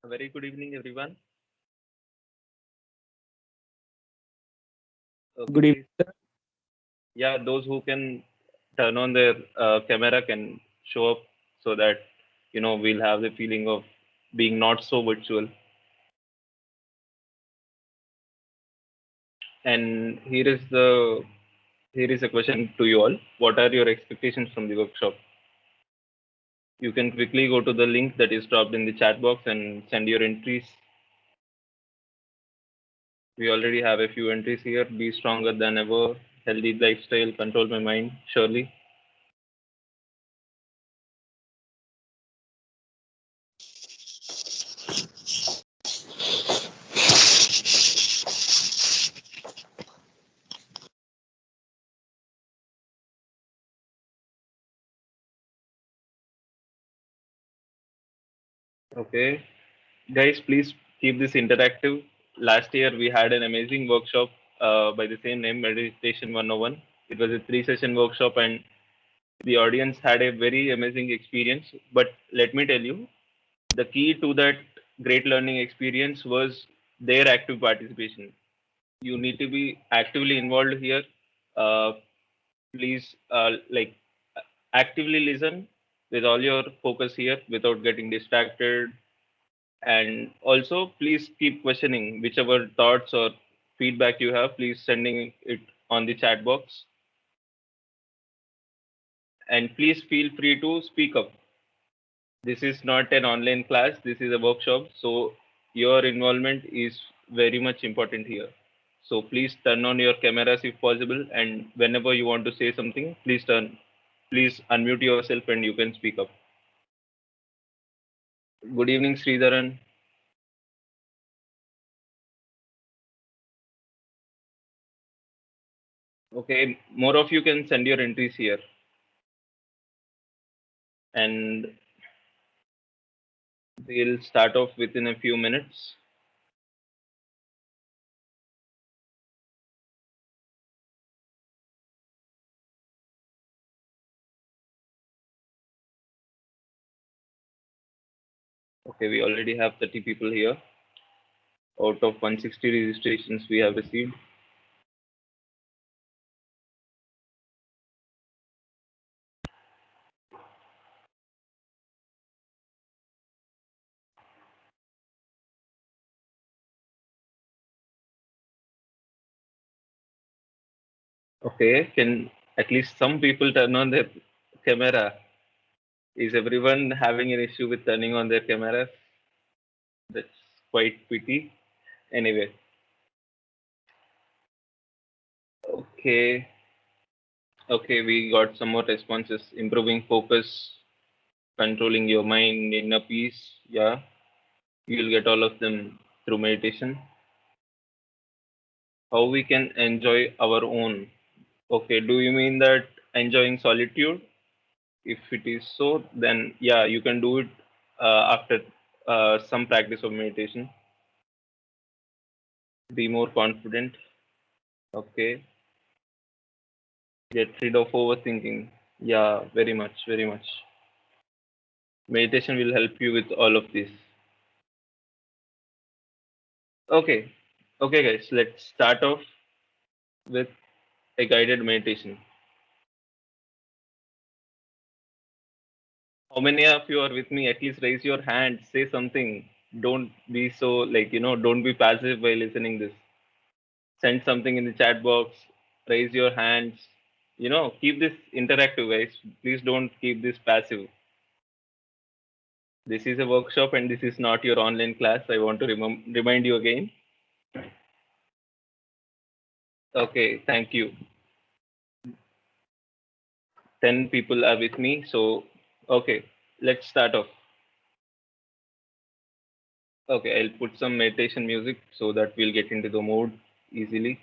A very good evening, everyone. Okay, Good please. evening. Yeah, those who can turn on their camera can show up so that we'll have the feeling of being not so virtual. And here is a question to you all. What are your expectations from the workshop? You can quickly go to the link that is dropped in the chat box and send your entries. We already have a few entries here. Be stronger than ever. Healthy lifestyle. Control my mind. Surely. Okay. Guys, please keep this interactive. Last year, we had an amazing workshop by the same name, Meditation 101. It was a three-session workshop, and the audience had a very amazing experience. But let me tell you, the key to that great learning experience was their active participation. You need to be actively involved here. Uh, Please, actively listen with all your focus here without getting distracted, and also please keep questioning whichever thoughts or feedback you have, please sending it on the chat box, and please feel free to speak up. This is not an online class, this is a workshop, so your involvement is very much important here. So please turn on your cameras if possible, and whenever you want to say something, please unmute yourself and you can speak up. Good evening, Sridharan. Okay, more of you can send your entries here, and we'll start off within a few minutes. Okay, we already have 30 people here out of 160 registrations we have received. Okay, can at least some people turn on their camera? Is everyone having an issue with turning on their cameras? That's quite pity. Anyway, okay, okay, we got some more responses. Improving focus, controlling your mind, inner peace. Yeah, you'll get all of them through meditation. How we can enjoy our own. Okay, do you mean that enjoying solitude? If it is so, then yeah, you can do it after some practice of meditation. Be more confident. Okay, get rid of overthinking. Yeah, very much, very much. Meditation will help you with all of this. Okay, okay, guys, let's start off with a guided meditation. How many of you are with me? At least raise your hand, say something. Don't be so don't be passive by listening this. Send something in the chat box, raise your hands. Keep this interactive, guys. Please don't keep this passive. This is a workshop and this is not your online class. I want to remind you again. Okay, thank you. 10 people are with me. So, okay, let's start off. Okay, I'll put some meditation music so that we'll get into the mood easily.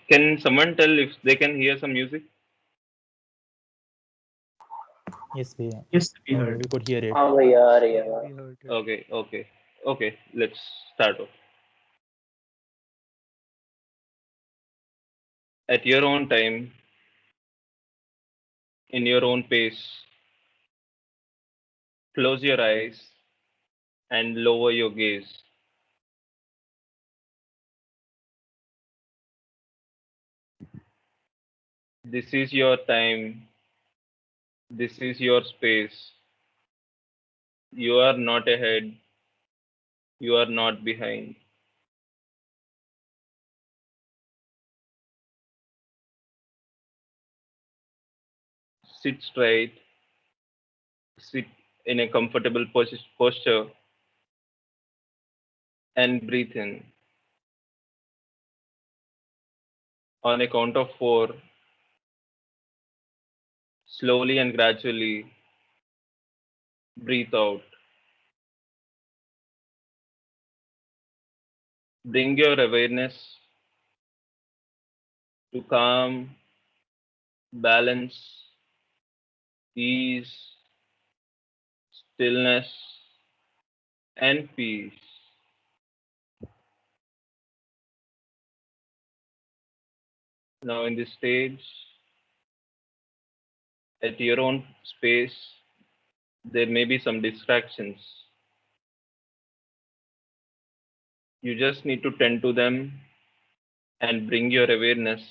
Can someone tell if they can hear some music? Yes, Yes, we heard. we could hear it. हाँ भैया आ रही है Yeah, आवाज. we heard it. Okay. Let's start off. At your own time, in your own pace, close your eyes and lower your gaze. This is your time. This is your space. You are not ahead. You are not behind. Sit straight. Sit in a comfortable posture and breathe in. On a count of four, slowly and gradually breathe out. Bring your awareness to calm, balance, ease, stillness, and peace. Now, in this stage, at your own space, there may be some distractions. You just need to tend to them and bring your awareness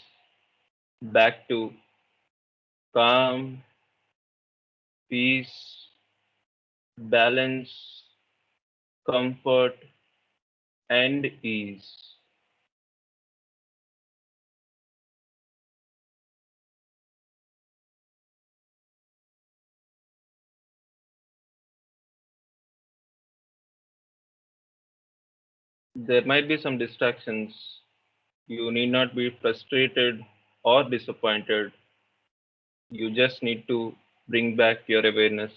back to calm, peace, balance, comfort, and ease. There might be some distractions. You need not be frustrated or disappointed. You just need to bring back your awareness.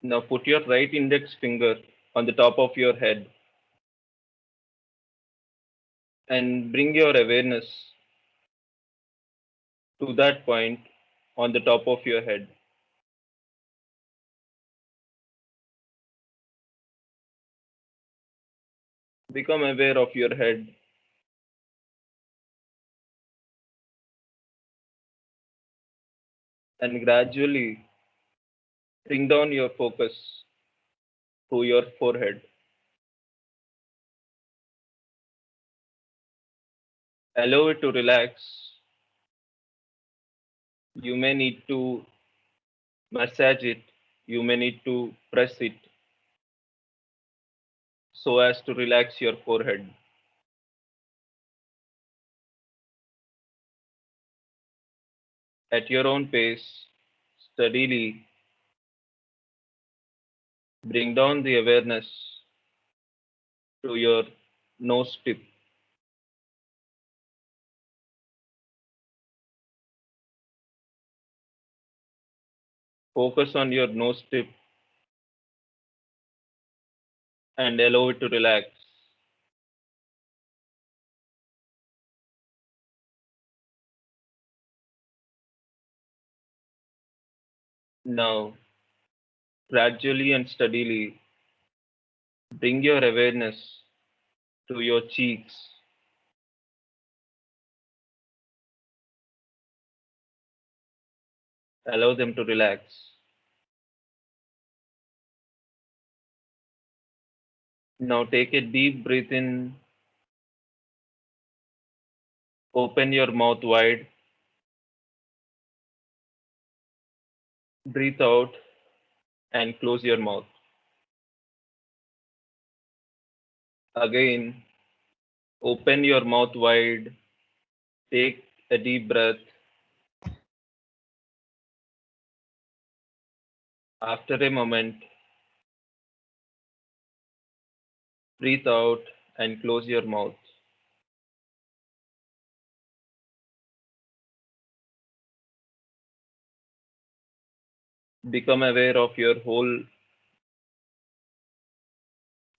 Now put your right index finger on the top of your head and bring your awareness to that point on the top of your head. Become aware of your head and gradually bring down your focus to your forehead. Allow it to relax. You may need to massage it, you may need to press it so as to relax your forehead. At your own pace, steadily bring down the awareness to your nose tip. Focus on your nose tip and allow it to relax. Now, gradually and steadily bring your awareness to your cheeks. Allow them to relax. Now take a deep breath in, open your mouth wide, breathe out, and close your mouth. Again, open your mouth wide, take a deep breath, After a moment, breathe out and close your mouth. Become aware of your whole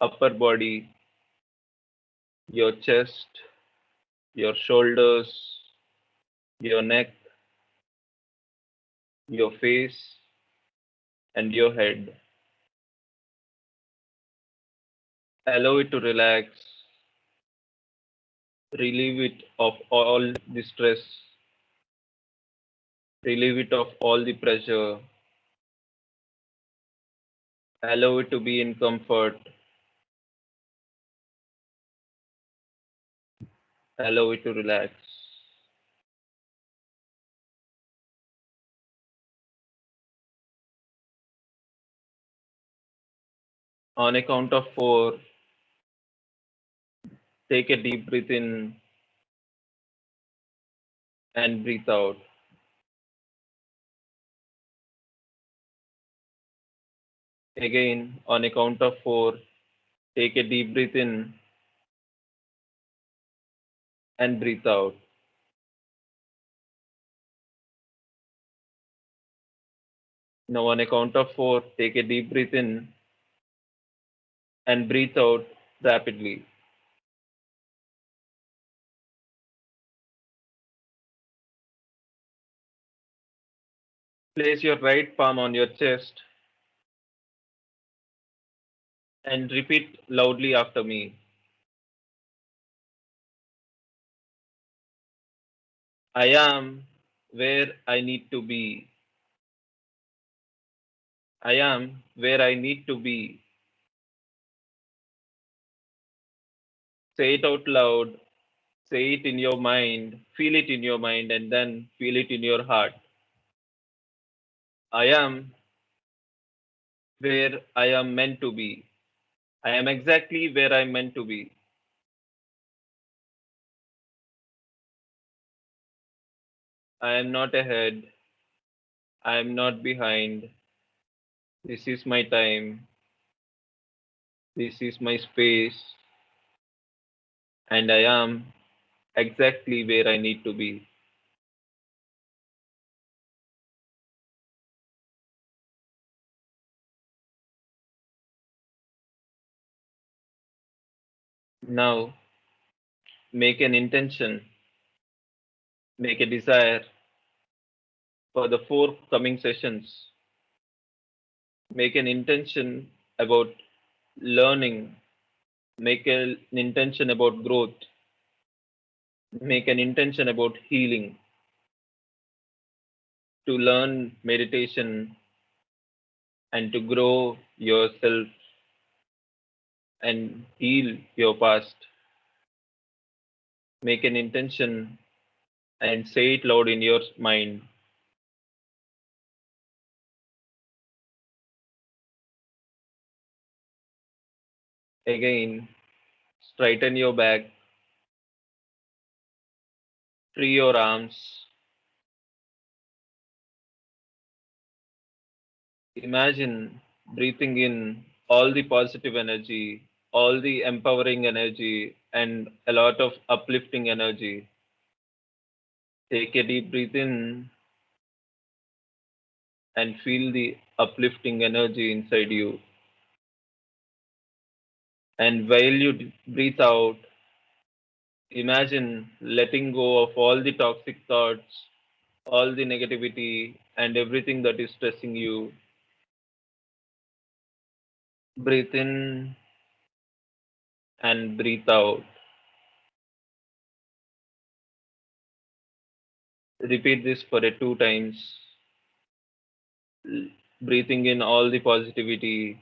upper body, your chest, your shoulders, your neck, your face, and your head. Allow it to relax, relieve it of all the stress, relieve it of all the pressure, allow it to be in comfort, allow it to relax. On a count of four, take a deep breath in and breathe out. Again, on a count of four, take a deep breath in and breathe out. Now, on a count of four, take a deep breath in and breathe out rapidly. Place your right palm on your chest and repeat loudly after me. I am where I need to be. I am where I need to be. Say it out loud. Say it in your mind. Feel it in your mind and then feel it in your heart. I am where I am meant to be. I am exactly where I'm meant to be. I am not ahead. I am not behind. This is my time. This is my space. And I am exactly where I need to be. Now, make an intention, make a desire for the four coming sessions. Make an intention about learning. Make an intention about growth. Make an intention about healing. To learn meditation and to grow yourself and heal your past. Make an intention and say it loud in your mind. Again, straighten your back, free your arms. Imagine breathing in all the positive energy, all the empowering energy, and a lot of uplifting energy. Take a deep breath in and feel the uplifting energy inside you. And while you breathe out, imagine letting go of all the toxic thoughts, all the negativity, and everything that is stressing you. Breathe in and breathe out. Repeat this for a two times. Breathing in all the positivity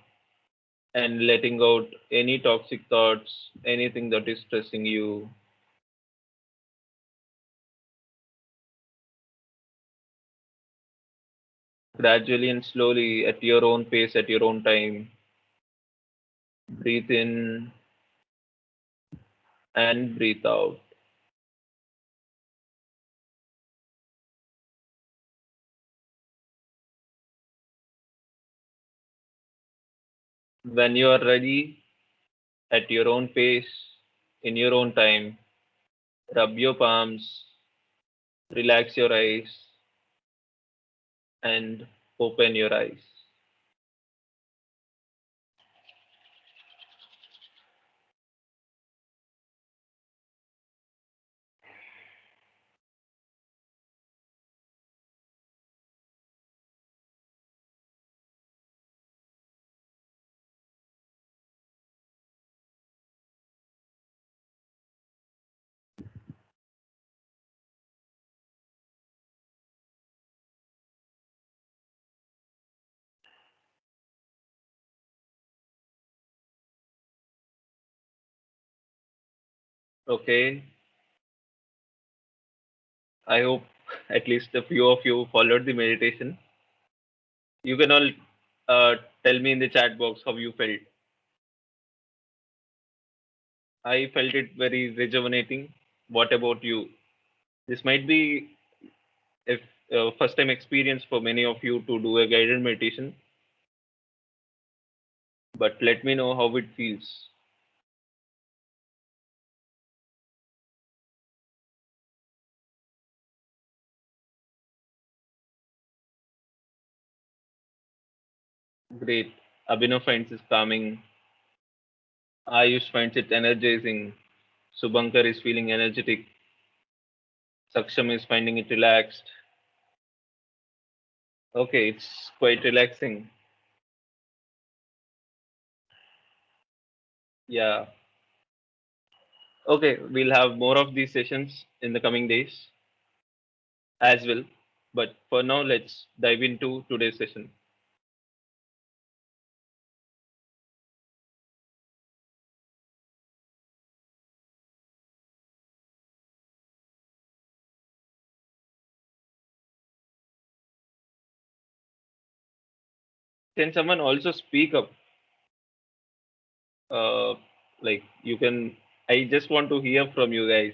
and letting out any toxic thoughts, anything that is stressing you. Gradually and slowly, at your own pace, at your own time, breathe in and breathe out. When you are ready, at your own pace, in your own time, rub your palms, relax your eyes, and open your eyes. Okay, I hope at least a few of you followed the meditation. You can all tell me in the chat box how you felt. I felt it very rejuvenating. What about you? This might be a first time experience for many of you to do a guided meditation, but let me know how it feels. Great. Abhinav finds it calming. Ayush finds it energizing. Subankar is feeling energetic. Saksham is finding it relaxed. Okay, it's quite relaxing. Yeah. Okay, we'll have more of these sessions in the coming days as well. But for now, let's dive into today's session. Can someone also speak up? Uh, like you can. I just want to hear from you guys.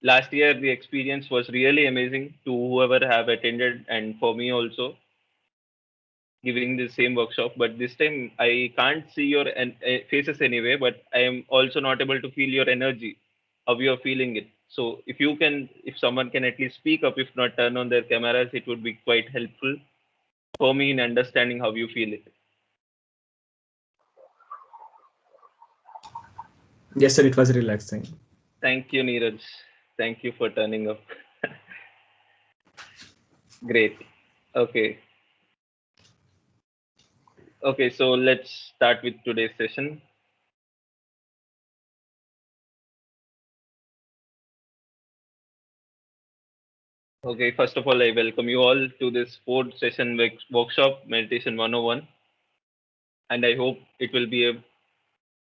Last year, the experience was really amazing to whoever have attended, and for me also giving the same workshop. But this time, I can't see your faces anyway. But I am also not able to feel your energy, how you are feeling it. So if you can, if someone can at least speak up, if not turn on their cameras, it would be quite helpful for me in understanding how you feel it. Yes, sir, it was relaxing. Thank you, Neeraj. Thank you for turning up. Great. Okay. Okay, so let's start with today's session. Okay, first of all, I welcome you all to this fourth session workshop, Meditation 101, and I hope it will be a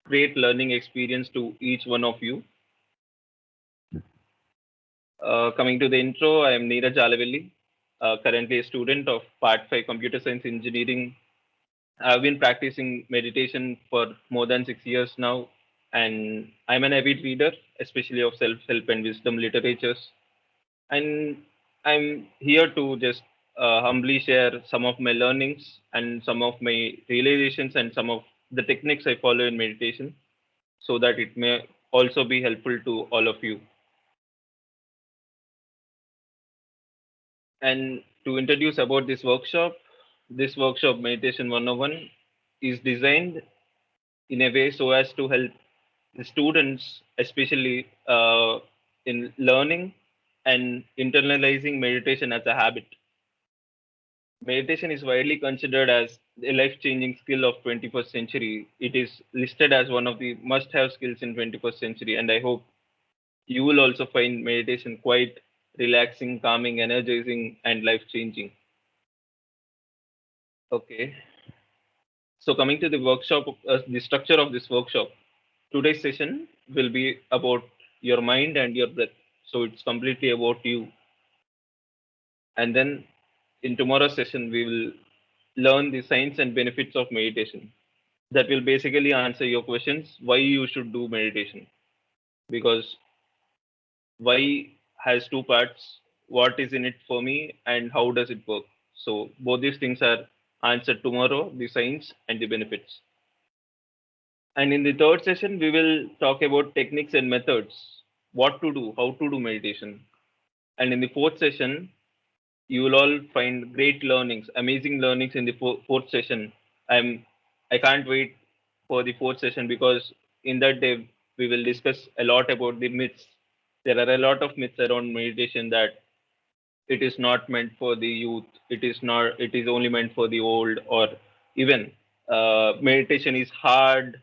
great learning experience to each one of you. Coming to the intro, I am Neeraj Alavelli, currently a student of Part 5 Computer Science Engineering. I've been practicing meditation for more than 6 years now, and I'm an avid reader, especially of self help and wisdom literatures. And I'm here to just humbly share some of my learnings and some of my realizations and some of the techniques I follow in meditation so that it may also be helpful to all of you. And to introduce about this workshop Meditation 101 is designed in a way so as to help the students, especially in learning and internalizing meditation as a habit. Meditation is widely considered as a life-changing skill of 21st century. It is listed as one of the must-have skills in 21st century, and I hope you will also find meditation quite relaxing, calming, energizing, and life-changing. Okay. So coming to the workshop, the structure of this workshop, today's session will be about your mind and your breath. So it's completely about you. And then in tomorrow's session, we will learn the science and benefits of meditation. That will basically answer your questions why you should do meditation. Because why has two parts, what is in it for me, and how does it work. So both these things are answer tomorrow, the science and the benefits. And in the third session, we will talk about techniques and methods, what to do, how to do meditation. And in the fourth session, you will all find great learnings, amazing learnings in the fourth session. I'm I can't wait for the fourth session because in that day we will discuss a lot about the myths. There are a lot of myths around meditation that it is not meant for the youth. It is only meant for the old, or even meditation is hard.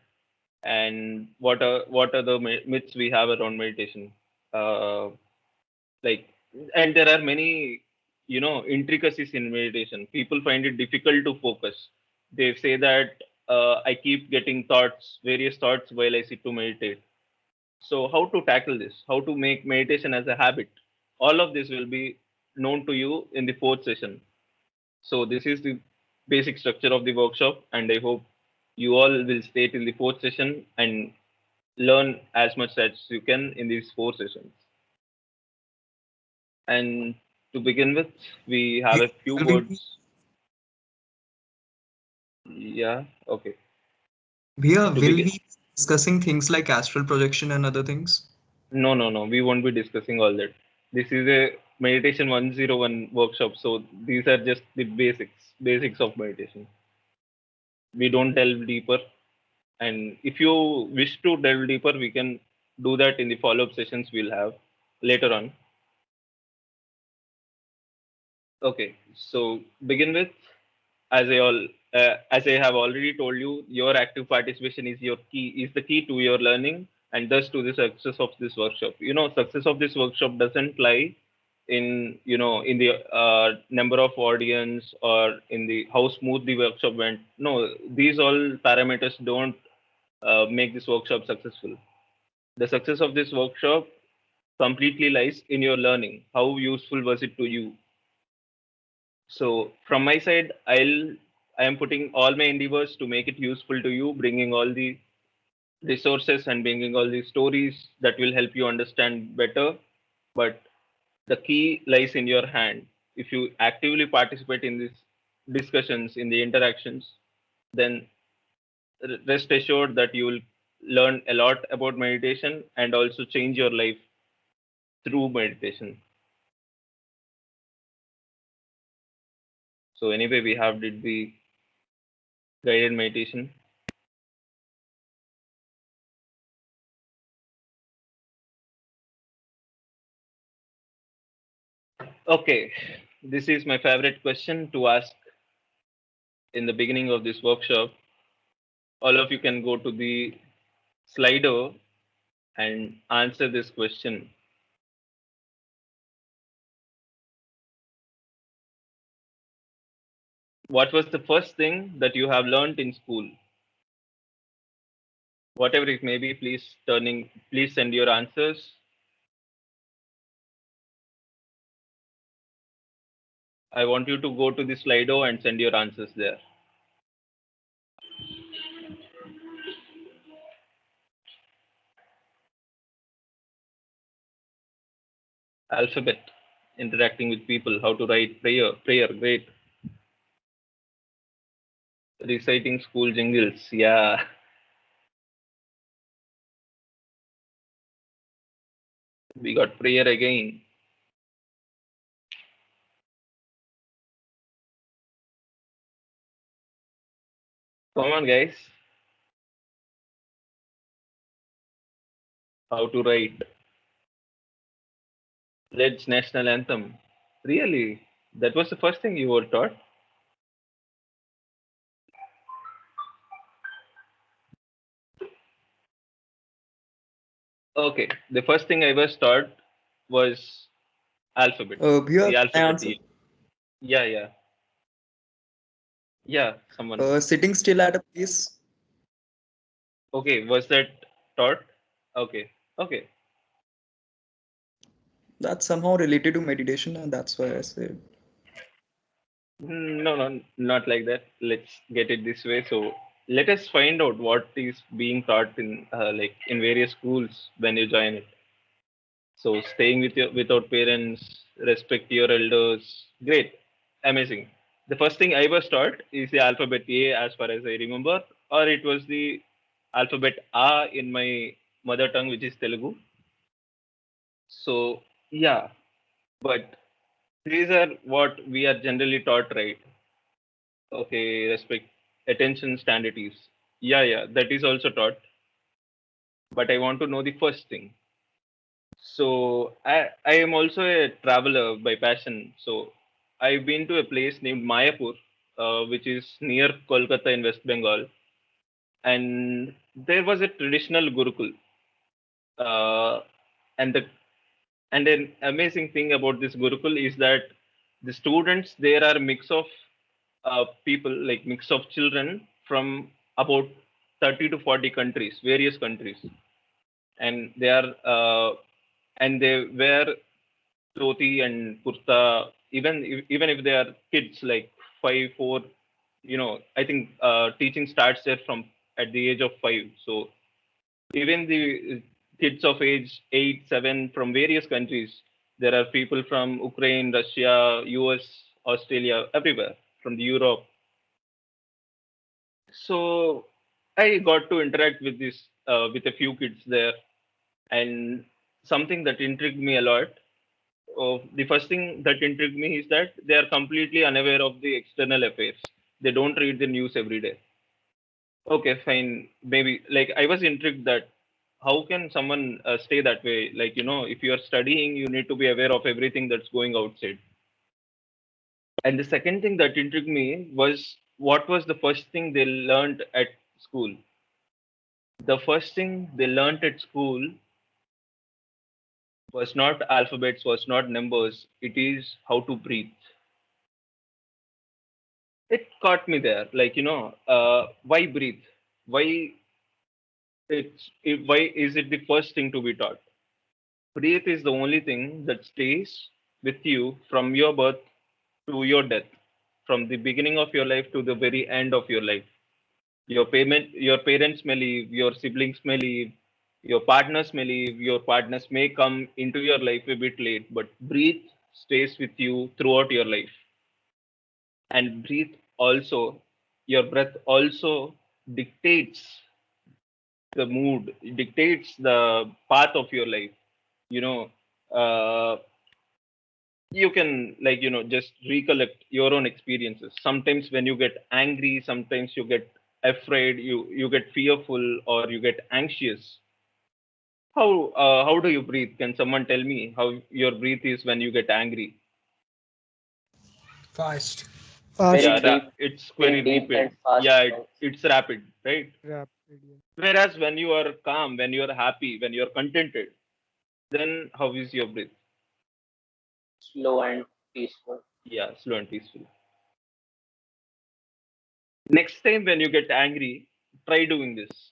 And what are the myths we have around meditation? Uh, like, and there are many intricacies in meditation. People find it difficult to focus. They say that I keep getting various thoughts while I sit to meditate. So how to tackle this, how to make meditation as a habit, all of this will be known to you in the fourth session. So this is the basic structure of the workshop, and I hope you all will stay till the fourth session and learn as much as you can in these four sessions. And to begin with, we have Yeah, a few will we words. Yeah, okay. Bhaiya, To will begin, we be discussing things like astral projection and other things? no, no, no, we won't be discussing all that. This is a meditation 101 workshop, so these are just the basics of meditation. We don't delve deeper, and if you wish to delve deeper, we can do that in the follow-up sessions we'll have later on. Okay, so begin with, as I have already told you, your active participation is the key to your learning and thus to the success of this workshop. Success of this workshop doesn't lie in the number of audience or in the how smooth the workshop went. No, these all parameters don't make this workshop successful. The success of this workshop completely lies in your learning. How useful was it to you? So from my side, I am putting all my endeavors to make it useful to you, bringing all the resources and bringing all the stories that will help you understand better. But the key lies in your hand. If you actively participate in these discussions, in the interactions, then rest assured that you will learn a lot about meditation and also change your life through meditation. So anyway, we have did the guided meditation. Okay, this is my favorite question to ask in the beginning of this workshop. All of you can go to the Slido and answer this question. What was the first thing that you have learned in school? Whatever it may be, please send your answers. I want you to go to the Slido and send your answers there. Alphabet, interacting with people, how to write prayer, great. Reciting school jingles, yeah. We got prayer again. Come on, guys. How to write. Pledge national anthem. Really? That was the first thing you were taught? Okay. The first thing I was taught was alphabet. Bhaiya, The can I alphabet. answer? Yeah, yeah. Yeah, someone. Sitting still at a place. Okay, was that taught? Okay. Okay. That's somehow related to meditation, and that's why I said. No, no, not like that. Let's get it this way. So let us find out what is being taught in in various schools when you join it. So staying without parents, respect your elders. Great, amazing. the first thing I was taught is the alphabet A, as far as I remember, or it was the alphabet A in my mother tongue, which is Telugu. So yeah, but these are what we are generally taught, right? Okay, respect, attention, standards. Yeah, that is also taught. But I want to know the first thing. So I am also a traveler by passion. So I've been to a place named Mayapur, which is near Kolkata in West Bengal, and there was a traditional Gurukul. Uh, and the and an amazing thing about this Gurukul is that the students there are a mix of people, like mix of children from about 30 to 40 countries, various countries, and they wear dhoti and kurta, even if they are kids like 5, 4. I think teaching starts there from at the age of 5. So even the kids of age 8, 7 from various countries, there are people from Ukraine, Russia, US, Australia, everywhere, from the Europe. So I got to interact with this with a few kids there, and something that intrigued me a lot. The first thing that intrigued me is that they are completely unaware of the external affairs. They don't read the news every day. Okay, fine. Maybe like I was intrigued that how can someone stay that way? Like, if you are studying, you need to be aware of everything that's going outside. And the second thing that intrigued me was what was the first thing they learned at school? The first thing they learned at school was not alphabets, was not numbers. It is how to breathe. It caught me there. Like, why breathe? Why why is it the first thing to be taught? Breathe is the only thing that stays with you from your birth to your death, from the beginning of your life to the very end of your life. Your parents may leave, your siblings may leave, your partners may leave, your partners may come into your life a bit late, but breathe stays with you throughout your life. And breathe also, your breath also dictates the mood, dictates the path of your life. You know, uh, you can, like, just recollect your own experiences. Sometimes when you get angry, sometimes you get afraid, you get fearful, or you get anxious. How do you breathe? Can someone tell me how your breath is when you get angry? Fast. Fast, Yeah, Very deep, it's very very deep and rapid. fast. Yeah, And it's rapid, right? rapid. Yeah. Whereas when you are calm, when you are happy, when you are contented, then how is your breath? slow and peaceful. Yeah, slow and peaceful. Next time when you get angry, try doing this.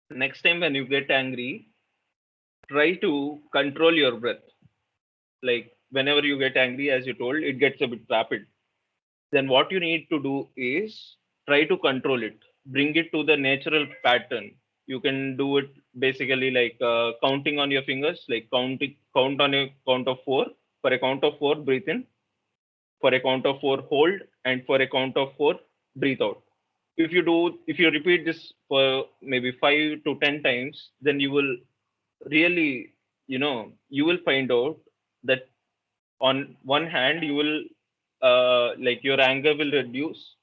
Next time when you get angry, try to control your breath. Like whenever you get angry, as you told, it gets a bit rapid. Then what you need to do is try to control it, bring it to the natural pattern. You can do it basically like counting on your fingers, like count on a count of 4. For a count of 4, breathe in. For a count of 4, hold, and for a count of 4, breathe out. If you repeat this for maybe 5 to 10 times, then you will really, you will find out that on one hand you will like your anger will reduce,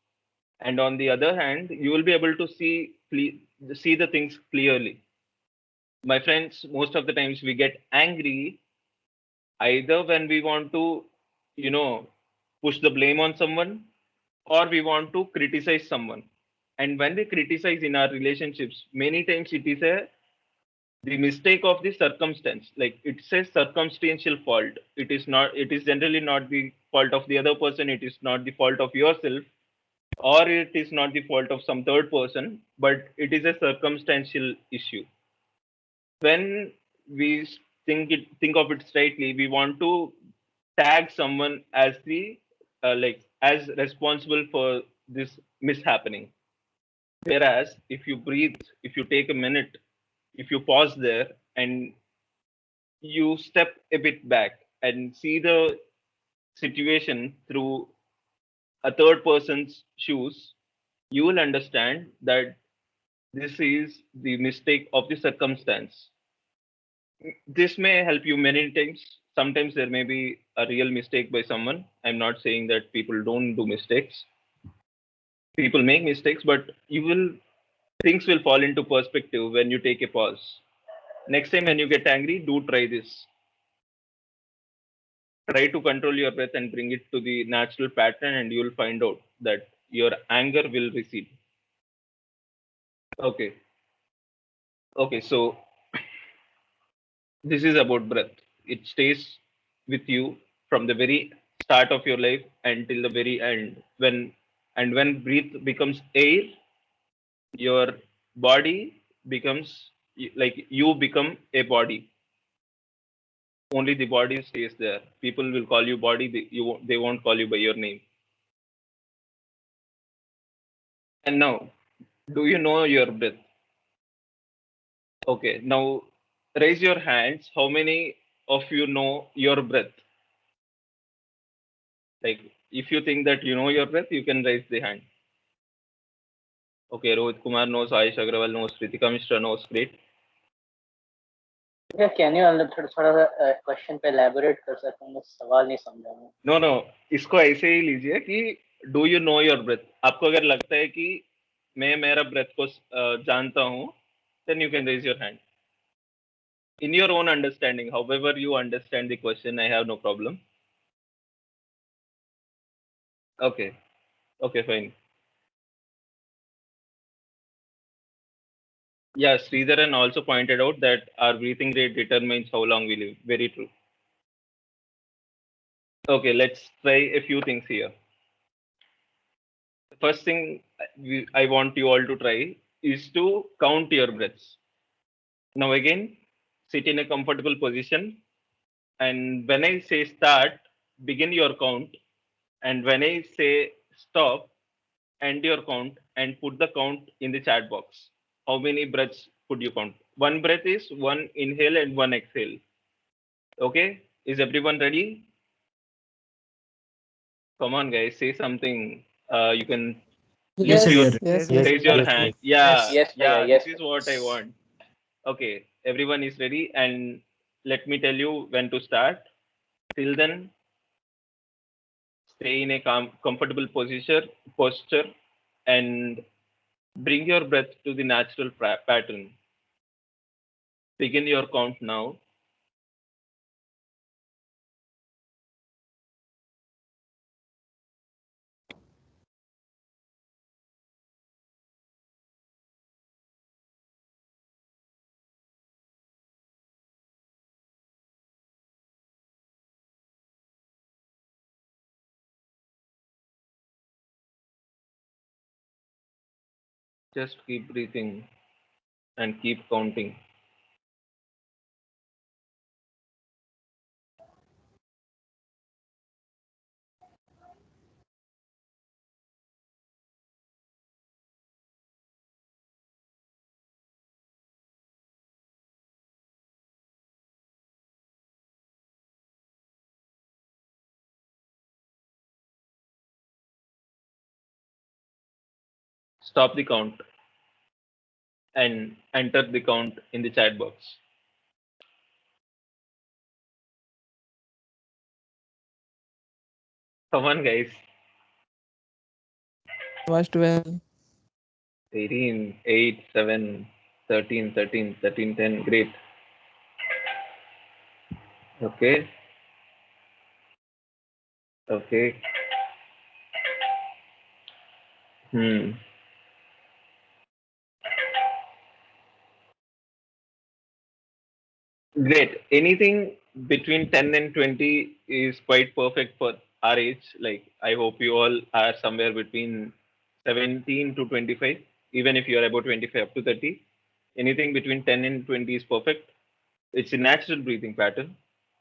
and on the other hand you will be able to see the things clearly. My friends, most of the times we get angry either when we want to, you know push the blame on someone, or we want to criticize someone. And when we criticize in our relationships, many times it is the mistake of the circumstance. Like it's a circumstantial fault. It is generally not the fault of the other person. It is not the fault of yourself, or it is not the fault of some third person, but it is a circumstantial issue. When we think of it straightly, we want to tag someone as the as responsible for this mishappening. Whereas if you breathe, if you take a minute, if you pause there and you step a bit back and see the situation through a third person's shoes, you will understand that this is the mistake of the circumstance. This may help you many times. Sometimes there may be a real mistake by someone. I'm not saying that people don't do mistakes. People make mistakes, but things will fall into perspective when you take a pause. Next time when you get angry, do try this. Try to control your breath and bring it to the natural pattern, and you'll find out that your anger will recede. Okay. Okay, so this is about breath. It stays with you from the very start of your life until the very end. When breath becomes air, your body becomes like you become a body. Only the body stays there. People will call you body. They won't call you by your name. And now, do you know your breath? Okay. Now, raise your hands. How many of you know your breath? Like, if you think that you know your breath, you can raise the hand. Okay, Rohit Kumar knows, Ayush Agrawal knows, Ritika Mishra knows. Great. Yeah, can you अंदर थोड़ा सा question पे elaborate कर सकते हैं? मैं सवाल नहीं समझा मैं. No, इसको ऐसे ही लीजिए कि do you know your breath. आपको अगर लगता है कि मैं मेरा ब्रेथ को जानता हूँ, then you can raise your hand. In your own understanding, however you understand the question, I have no problem. Okay, fine. Yeah, Sridharan also pointed out that our breathing rate determines how long we live. Very true. Okay, let's try a few things here. The first thing I want you all to try is to count your breaths. Now again, sit in a comfortable position, and when I say start, begin your count, and when I say stop, end your count and put the count in the chat box. How many breaths could you count? One breath is one inhale and one exhale. Okay, is everyone ready? Come on, guys, say something. You can Yes, use sir, your Yes, raise your yes, hand. yes. Yes, Yeah, Priya, yes. this is what I want. Okay, everyone is ready, and let me tell you when to start. Till then, stay in a comfortable posture, and bring your breath to the natural pattern. Begin your count now. Just keep breathing and keep counting. Stop the count and enter the count in the chat box. Come on, guys. Was 12. 18, 8, 7, 13, 13, 13, 10. Great. Okay. Okay. Great. Anything between 10 and 20 is quite perfect for our age. Like, I hope you all are somewhere between 17 to 25, even if you are about 25 up to 30. Anything between 10 and 20 is perfect. It's a natural breathing pattern.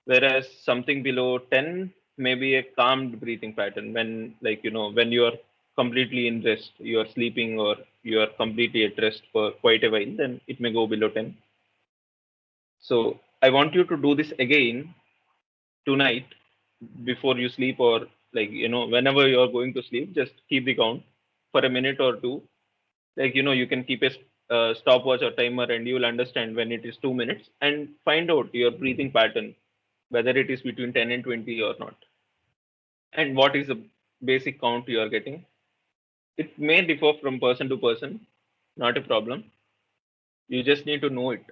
Whereas something below 10 may be a calmed breathing pattern when, like, when you are completely in rest, you are sleeping or you are completely at rest for quite a while, then it may go below 10. So I want you to do this again tonight before you sleep or Like, whenever you're going to sleep, just keep the count for a minute or two. Like, you can keep a stopwatch or timer, and you'll understand when it is 2 minutes, and find out your breathing pattern, whether it is between 10 and 20 or not, and what is the basic count you are getting. It may differ from person to person, not a problem. You just need to know it,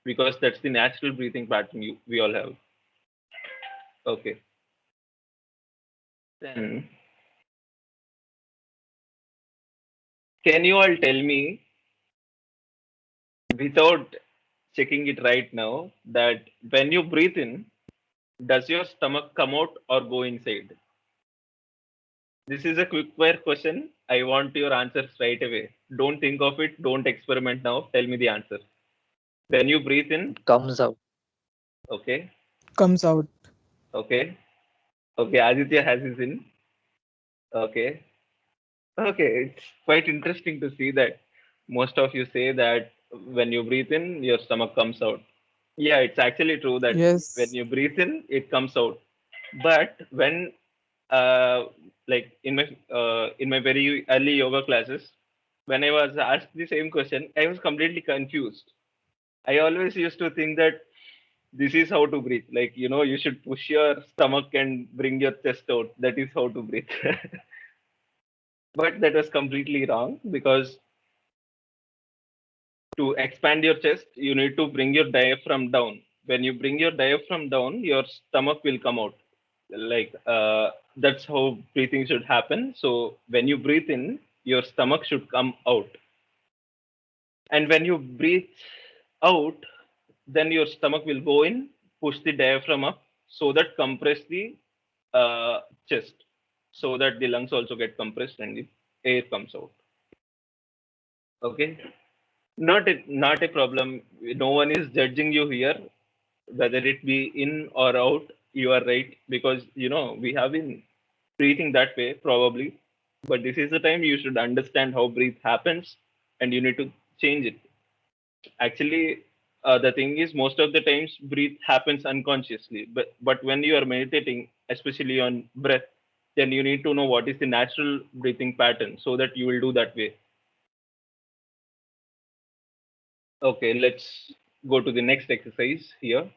because that's the natural breathing pattern we all have. Okay. Then, can you all tell me, without checking it right now, that when you breathe in, does your stomach come out or go inside? This is a quick fire question. I want your answers right away. Don't think of it. Don't experiment now. Tell me the answer. When you breathe in, Comes out. okay, Comes out. okay, okay. Aditya has his in. Okay, okay. It's quite interesting to see that most of you say that when you breathe in, your stomach comes out. Yeah, it's actually true that when Yes. you breathe in, it comes out. But when, uh, like in my very early yoga classes, when I was asked the same question, I was completely confused. I always used to think that this is how to breathe. Like, you should push your stomach and bring your chest out. That is how to breathe. But that was completely wrong, because to expand your chest, you need to bring your diaphragm down. When you bring your diaphragm down, your stomach will come out. Like, that's how breathing should happen. So when you breathe in, your stomach should come out. And when you breathe out, then your stomach will go in, push the diaphragm up, so that compress the chest, so that the lungs also get compressed and the air comes out. Okay, not a problem. No one is judging you here, whether it be in or out. You are right, because we have been breathing that way probably, but this is the time you should understand how breathe happens, and you need to change it. Actually, the thing is, most of the times breathe happens unconsciously, but when you are meditating, especially on breath, then you need to know what is the natural breathing pattern, so that you will do that way. Okay, let's go to the next exercise here.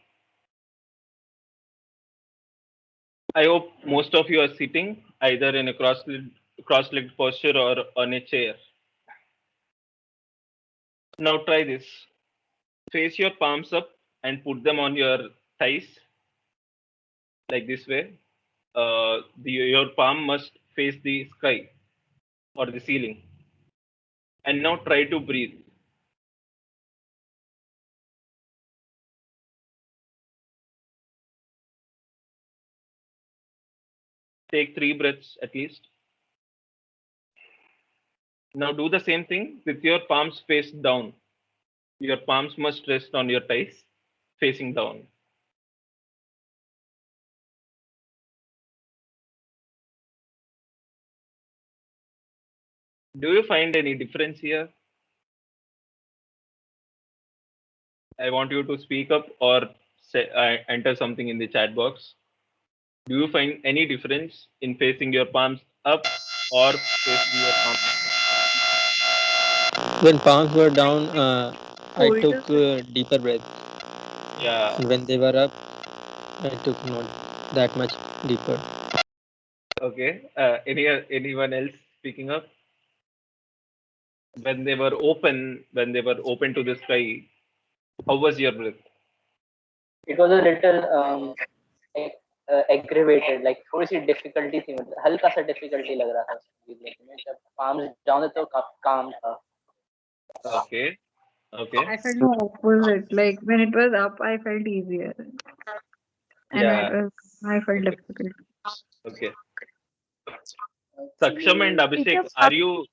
I hope most of you are sitting either in a cross-legged posture or on a chair. Now try this. Face your palms up and put them on your thighs, like this way. Your palm must face the sky or the ceiling. And now try to breathe. Take 3 breaths at least. Now do the same thing with your palms face down. Your palms must rest on your thighs, facing down. Do you find any difference here? I want you to speak up or enter something in the chat box. Do you find any difference in facing your palms up or facing your palms? When palms were down, I Hold took up. deeper breaths. Yeah. And when they were up, I took not that much deeper. Okay. Anyone else speaking up? When they were open to the sky, how was your breath? It was a little aggravated, like थोड़ी सी difficulty थी, मतलब हल्का सा difficulty लग रहा था उसको breathe लेने में. जब palms down थे तो काफी calm था. Okay. Okay. I felt the opposite. Like when it was up, I felt easier, and when it Yeah. was, I felt difficult. Okay. Saksham and Abhishek, are you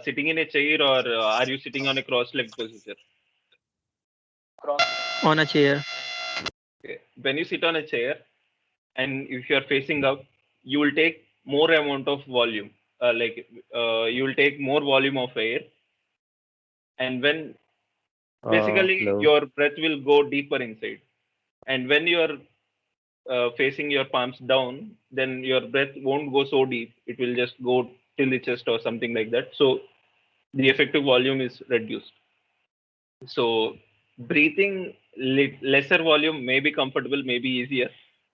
sitting in a chair, or are you sitting on a cross-legged position? On a chair. Okay. When you sit on a chair, and if you are facing up, you will take more amount of volume. You will take more volume of air, and when basically Hello. your breath will go deeper inside. And when you are facing your palms down, then your breath won't go so deep. It will just go till the chest or something like that. So the effective volume is reduced. So breathing lesser volume may be comfortable, may be easier,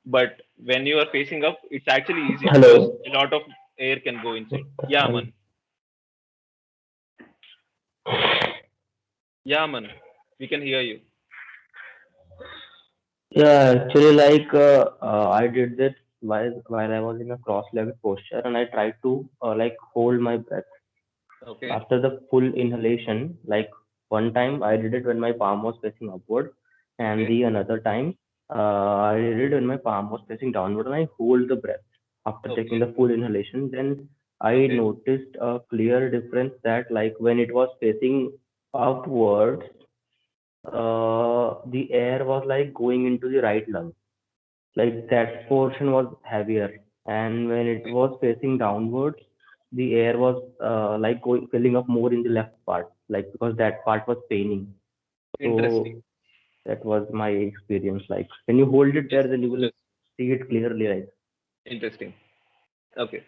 but when you are facing up, it's actually easier because Hello. a lot of air can go inside. Yeah, man. Yeah, man. We can hear you. Yeah, actually, I did this while I was in a cross-legged posture, and I tried to hold my breath Okay. after the full inhalation. Like one time, I did it when my palm was facing upward, and Okay. the another time, I did it when my palm was facing downward, and I hold the breath after taking Okay. the full inhalation. Then I Okay. noticed a clear difference that like when it was facing upwards, the air was like going into the right lung, like that portion was heavier, and when it Okay. was facing downwards, the air was filling up more in the left part, like because that part was paining. Interesting. So that was my experience. Like when you hold it Yes. there, then you will Yes. see it clearly, right? Interesting. Okay.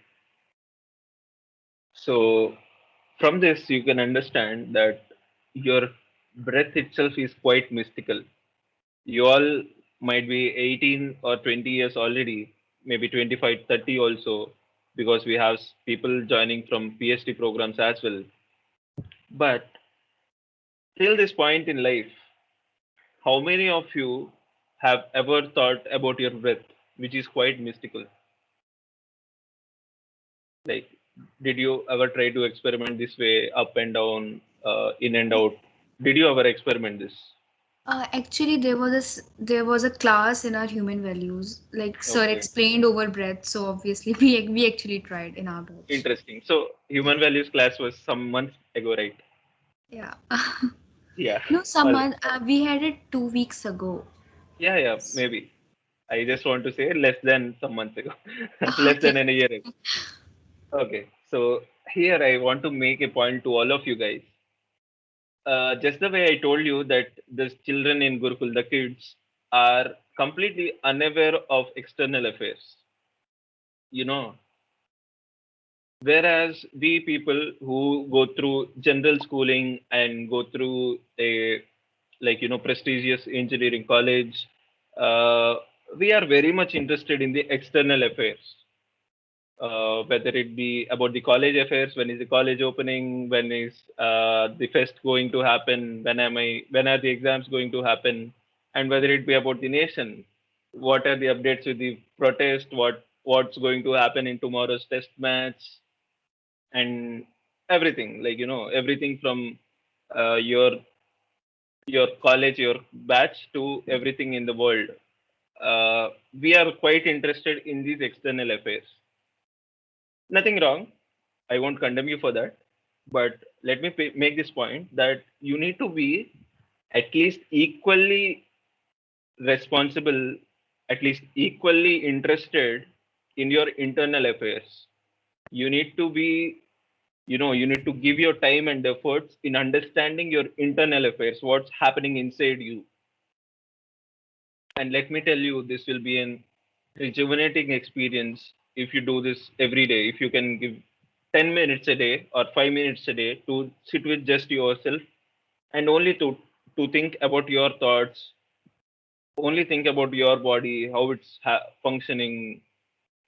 So from this, you can understand that your breath itself is quite mystical. You all might be 18 or 20 years already, maybe 25, 30 also, because we have people joining from PhD programs as well. But till this point in life, how many of you have ever thought about your breath, which is quite mystical? Like, did you ever try to experiment this way, up and down, in and out? Did you ever experiment this? Actually, there was a class in our human values. Like sir Okay, explained over breath, so obviously we actually tried in our batch. interesting. So, human values class was some months ago, right? Yeah. Yeah. No, Well, someone we had it 2 weeks ago. yeah, yeah, maybe. I just want to say less than some months ago, less Okay. than a year ago. Okay, so here I want to make a point to all of you guys. Just the way I told you that the children in Gurukul, the kids, are completely unaware of external affairs. You know, whereas we people who go through general schooling and go through a prestigious engineering college, uh, we are very much interested in the external affairs, whether it be about the college affairs, when is the college opening, when is the fest going to happen, when are the exams going to happen, and whether it be about the nation, what are the updates with the protest, what's going to happen in tomorrow's test match, and everything, everything from your college, your batch, to everything in the world. We are quite interested in these external affairs. Nothing wrong. I won't condemn you for that. But let me make this point that you need to be at least equally responsible, at least equally interested in your internal affairs. You need to be, you need to give your time and efforts in understanding your internal affairs, what's happening inside you. And let me tell you, this will be an rejuvenating experience if you do this every day. If you can give 10 minutes a day or 5 minutes a day to sit with just yourself and only to think about your thoughts, only think about your body, how it's functioning,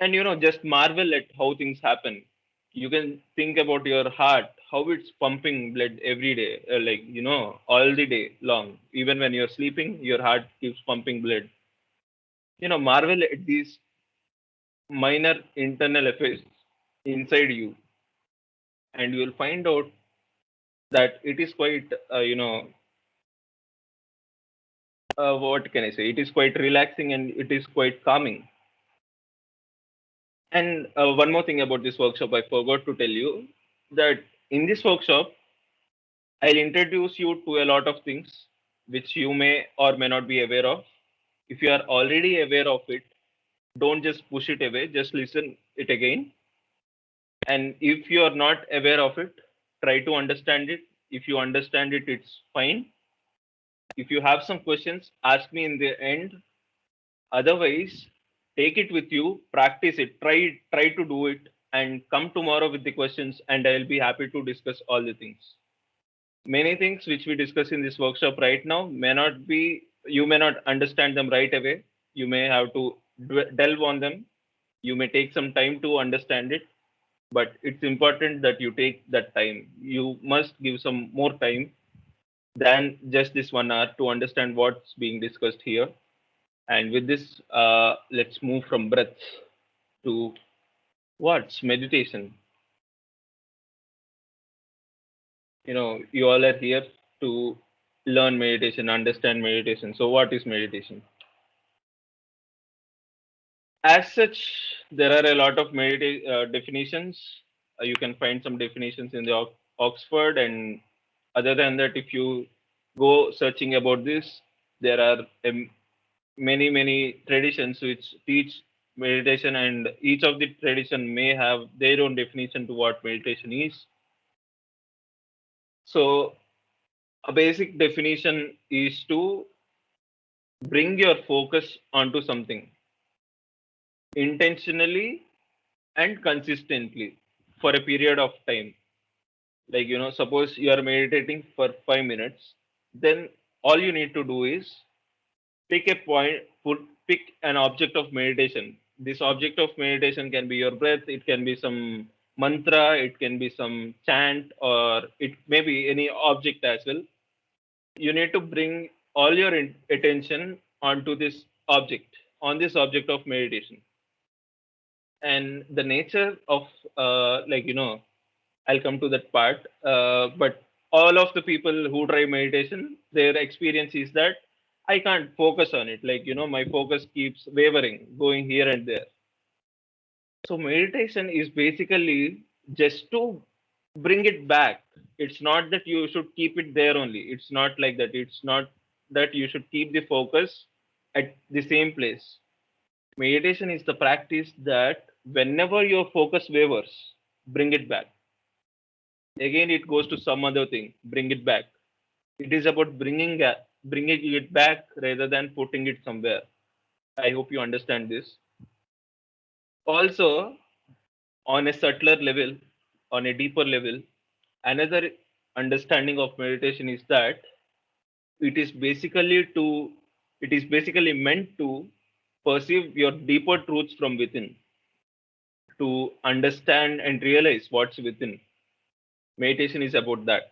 and just marvel at how things happen. You can think about your heart, how it's pumping blood every day, all the day long. Even when you're sleeping, your heart keeps pumping blood. Marvel at these minor internal affairs inside you, and you will find out that it is quite, what can I say? It is quite relaxing and it is quite calming. And one more thing about this workshop, I forgot to tell you that in this workshop, I'll introduce you to a lot of things which you may or may not be aware of. If you are already aware of it, don't just push it away, just listen it again. And if you are not aware of it, try to understand it. If you understand it, it's fine. If you have some questions, ask me in the end. Otherwise, take it with you, practice it, try to do it, and come tomorrow with the questions, and I'll be happy to discuss all the things. Many things which we discuss in this workshop right now may not be, you may not understand them right away. You may have to delve on them. You may take some time to understand it, but it's important that you take that time. You must give some more time than just this 1 hour to understand what's being discussed here. And with this, let's move from breath to what's meditation. You all are here to learn meditation, understand meditation. So what is meditation? As such, there are a lot of definitions. You can find some definitions in the Oxford, and other than that, if you go searching about this, there are many traditions which teach meditation, and each of the tradition may have their own definition to what meditation is. So a basic definition is to bring your focus onto something intentionally and consistently for a period of time. Like, suppose you are meditating for 5 minutes, then all you need to do is pick a point, pick an object of meditation. This object of meditation can be your breath, it can be some mantra, it can be some chant, or it may be any object as well. You need to bring all your attention onto this object, on this object of meditation. And the nature of, I'll come to that part, but all of the people who try meditation, their experience is that I can't focus on it. Like, my focus keeps wavering, going here and there. So meditation is basically just to bring it back. It's not that you should keep it there only. It's not like that. It's not that you should keep the focus at the same place. Meditation is the practice that whenever your focus wavers, bring it back. Again, it goes to some other thing, bring it back. It is about bringing it back rather than putting it somewhere. I hope you understand this. Also, on a subtler level, on a deeper level, another understanding of meditation is that it is basically meant to perceive your deeper truths from within, to understand and realize what's within. Meditation is about that.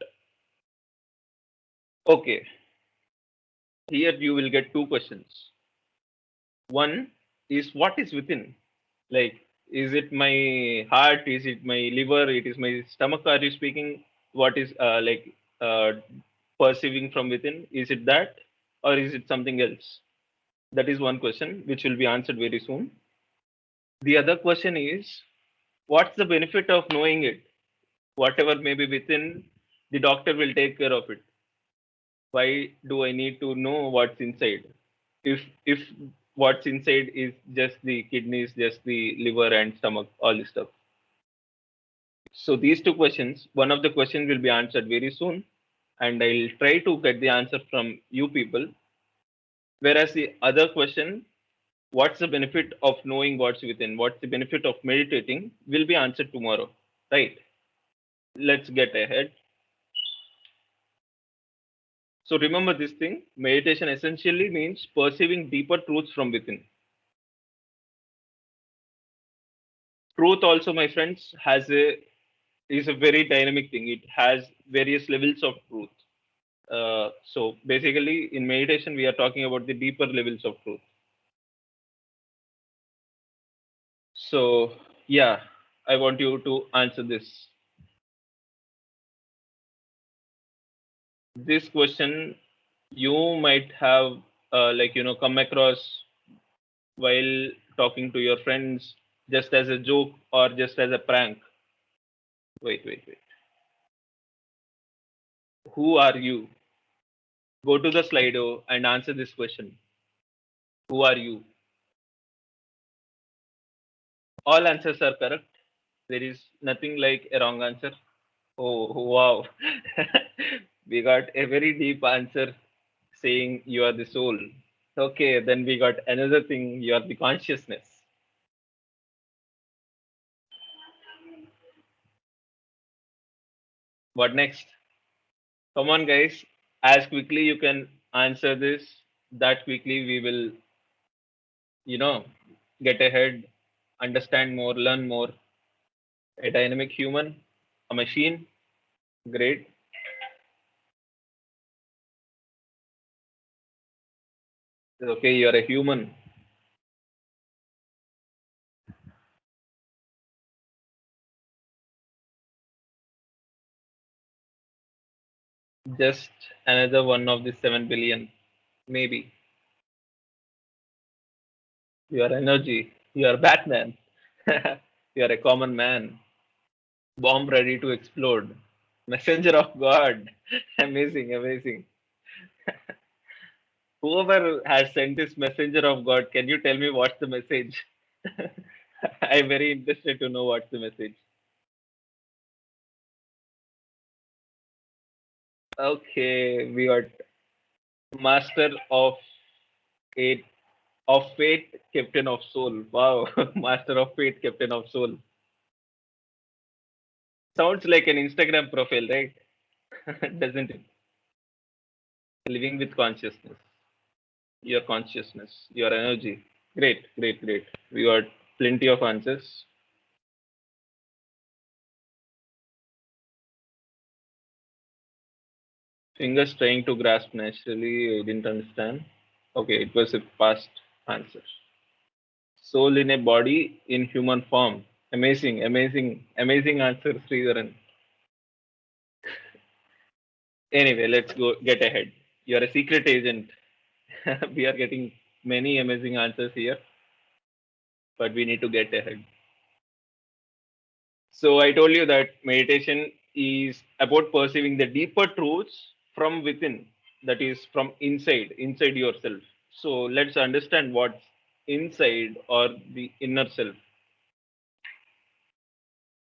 Okay, here you will get two questions. One is, what is within? Like, is it my heart? Is it my liver? It is my stomach? Are you speaking? What is perceiving from within? Is it that, or is it something else? That is one question which will be answered very soon. The other question is, what's the benefit of knowing it? Whatever may be within, the doctor will take care of it. Why do I need to know what's inside? If what's inside is just the kidneys, just the liver and stomach, all this stuff. So these two questions, one of the questions will be answered very soon, and I'll try to get the answer from you people. Whereas the other question, what's the benefit of knowing what's within? What's the benefit of meditating will be answered tomorrow, right? Let's get ahead. So remember this thing, meditation essentially means perceiving deeper truths from within. Truth also, my friends, is a very dynamic thing. It has various levels of truth. So basically, in meditation, we are talking about the deeper levels of truth. So yeah, I want you to answer this. This question you might have come across while talking to your friends, just as a joke or just as a prank. Wait. Who are you? Go to the Slido and answer this question. Who are you? All answers are correct. There is nothing like a wrong answer. Oh, wow. We got a very deep answer saying you are the soul. Okay, then we got another thing. You are the consciousness. What next? Come on, guys. As quickly you can answer this, that quickly we will, you know, get ahead, understand more, learn more. A dynamic human, a machine, great. Okay, you're a human. Just another one of the 7 billion, maybe. You are energy. You are Batman. You are a common man. Bomb ready to explode. Messenger of God. Amazing, amazing. Whoever has sent this messenger of God, can you tell me what's the message? I'm very interested to know what's the message. Okay, we got Master of Eight of Fate, Captain of Soul. Wow, Master of Fate, Captain of Soul. Sounds like an Instagram profile, right? Doesn't it? Living with consciousness, your consciousness, your energy. Great, great, great. We got plenty of answers. Fingers trying to grasp naturally. I didn't understand. Okay, it was a past answer. Soul in a body in human form. Amazing, amazing, amazing answer, Sridharan. Anyway, let's go get ahead. You're a secret agent. We are getting many amazing answers here, but we need to get ahead. So I told you that meditation is about perceiving the deeper truths from within, that is from inside yourself. So let's understand what's inside or the inner self.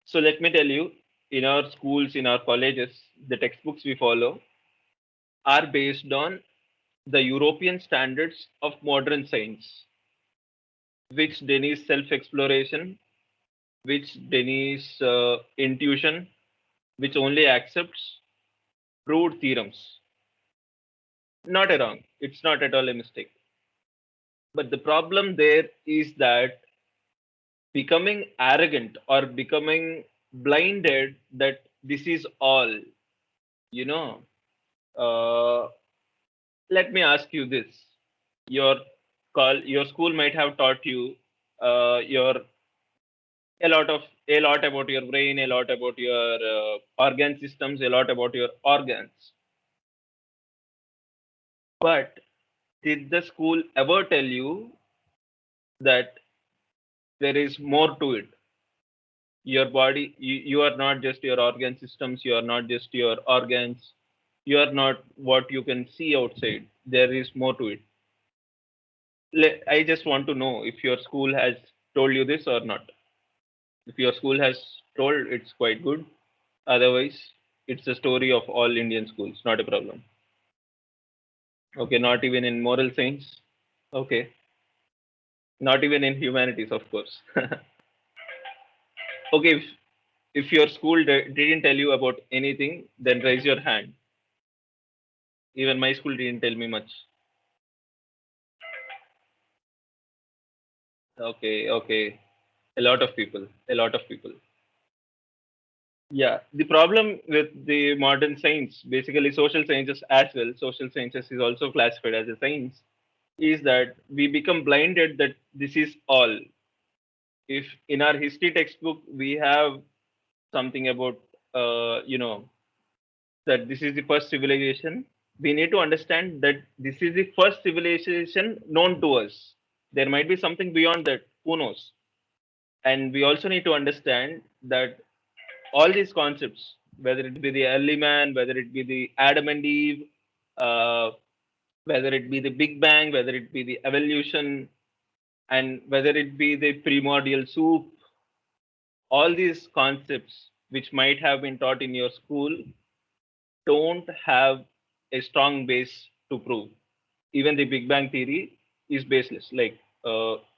So let me tell you, in our schools, in our colleges, the textbooks we follow are based on the European standards of modern science, which denies self-exploration, which denies intuition, which only accepts proved theorems. Not a wrong. It's not at all a mistake. But the problem there is that becoming arrogant or becoming blinded that this is all, you know. Uh, Let me ask you this: your your school might have taught you your a lot about your brain, a lot about your organ systems, a lot about your organs. But did the school ever tell you that there is more to it? Your body, you are not just your organ systems, you are not just your organs, you are not what you can see outside. There is more to it. I just want to know if your school has told you this or not. If your school has told, it's quite good. Otherwise, it's a story of all Indian schools, not a problem. Okay, not even in moral science. Okay, not even in humanities, of course. Okay, if your school didn't tell you about anything, then raise your hand. Even my school didn't tell me much. Okay, okay. A lot of people, a lot of people. Yeah, the problem with the modern science, basically social sciences as well, social sciences is also classified as a science, is that we become blinded that this is all. If in our history textbook we have something about, that this is the first civilization, we need to understand that this is the first civilization known to us. There might be something beyond that, who knows? And we also need to understand that all these concepts, whether it be the early man, whether it be the Adam and Eve, uh, whether it be the Big Bang, whether it be the evolution, and whether it be the primordial soup, all these concepts which might have been taught in your school don't have a strong base to prove. even the Big Bang theory is baseless. Like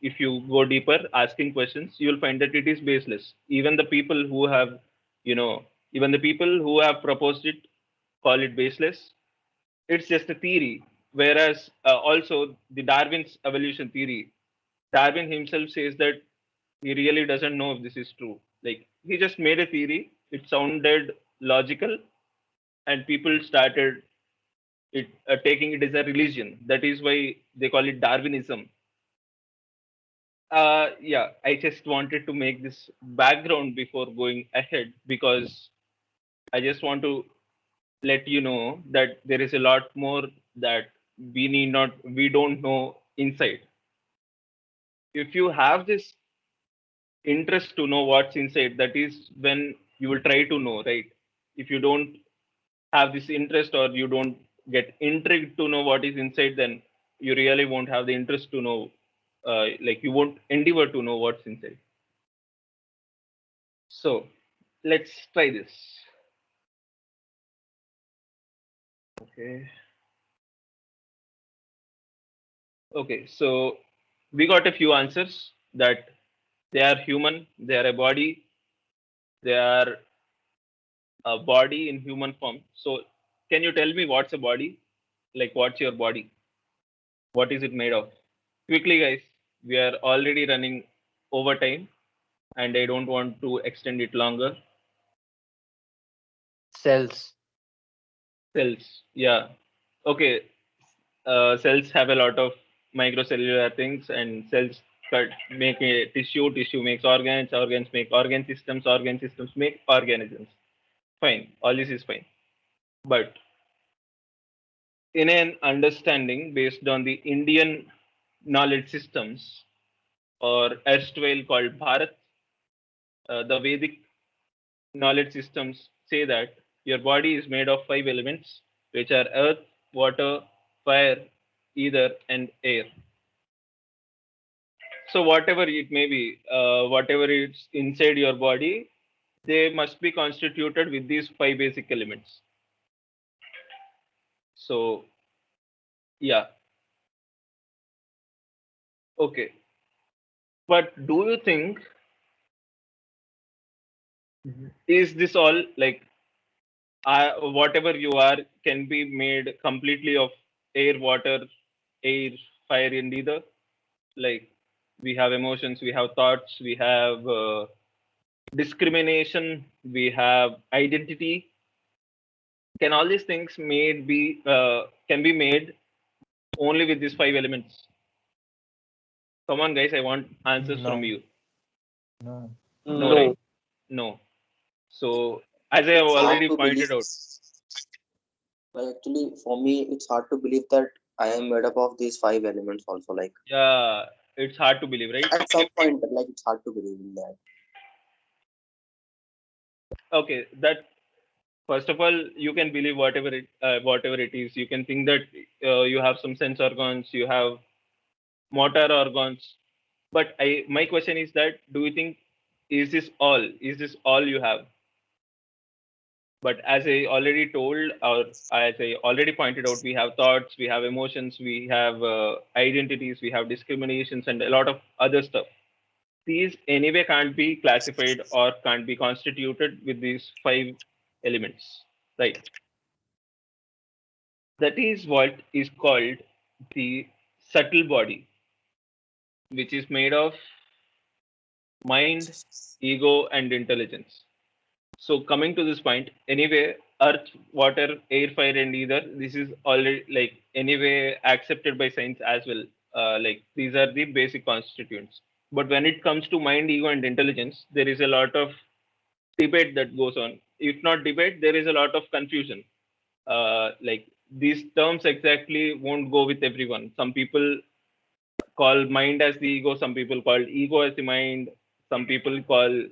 if you go deeper, asking questions, you'll find that it is baseless. Even the people who have, you know, even the people who have proposed it call it baseless. It's just a theory. Whereas also the Darwin's evolution theory, Darwin himself says that he really doesn't know if this is true. Like he just made a theory. It sounded logical, and people started it taking it as a religion. That is why they call it Darwinism. Yeah, I just wanted to make this background before going ahead because I just want to let you know that there is a lot more that we don't know inside. If you have this interest to know what's inside, that is when you will try to know, right? If you don't have this interest or you don't get intrigued to know what is inside, then you really won't have the interest to know, like you won't endeavor to know what's inside. So let's try this. Okay. Okay, so we got a few answers that they are human, they are a body, they are a body in human form. So can you tell me what's a body? Like what's your body? What is it made of? Quickly, guys, we are already running over time and I don't want to extend it longer. Cells. Cells, yeah. Okay, cells have a lot of microcellular things, and cells make a tissue, tissue makes organs, organs make organ systems make organisms. Fine, all this is fine. But in an understanding based on the Indian knowledge systems, or erstwhile called Bharat, the Vedic knowledge systems say that your body is made of 5 elements, which are earth, water, fire, ether, and air. So whatever it may be, whatever is inside your body, they must be constituted with these 5 basic elements. So yeah, okay. But do you think is this all like whatever you are can be made completely of air, water, air, fire, and ether? Like we have emotions, we have thoughts, we have discrimination, we have identity. Can all these things can be made only with these 5 elements? Come on, guys, I want answers from you. No. No, right? No. So as I have It's hard already to pointed believe. out, Well, actually, for me, it's hard to believe that I am made up of these 5 elements also. Like yeah, it's hard to believe, right? at some point, but like it's hard to believe in that. Okay, that first of all, you can believe whatever it is. You can think that you have some sense organs, you have motor organs. But my question is that do you think is this all? Is this all you have? But as I already told, or as I already pointed out, we have thoughts, we have emotions, we have identities, we have discriminations, and a lot of other stuff. These anyway can't be classified or can't be constituted with these 5 elements, right? That is what is called the subtle body, which is made of mind, ego, and intelligence. So coming to this point, anyway, earth, water, air, fire, and ether, this is already like anyway accepted by science as well. Like these are the basic constituents. But when it comes to mind, ego, and intelligence, there is a lot of debate that goes on. If not debate, there is a lot of confusion. Like these terms exactly won't go with everyone. Some people call mind as the ego, some people call ego as the mind, some people call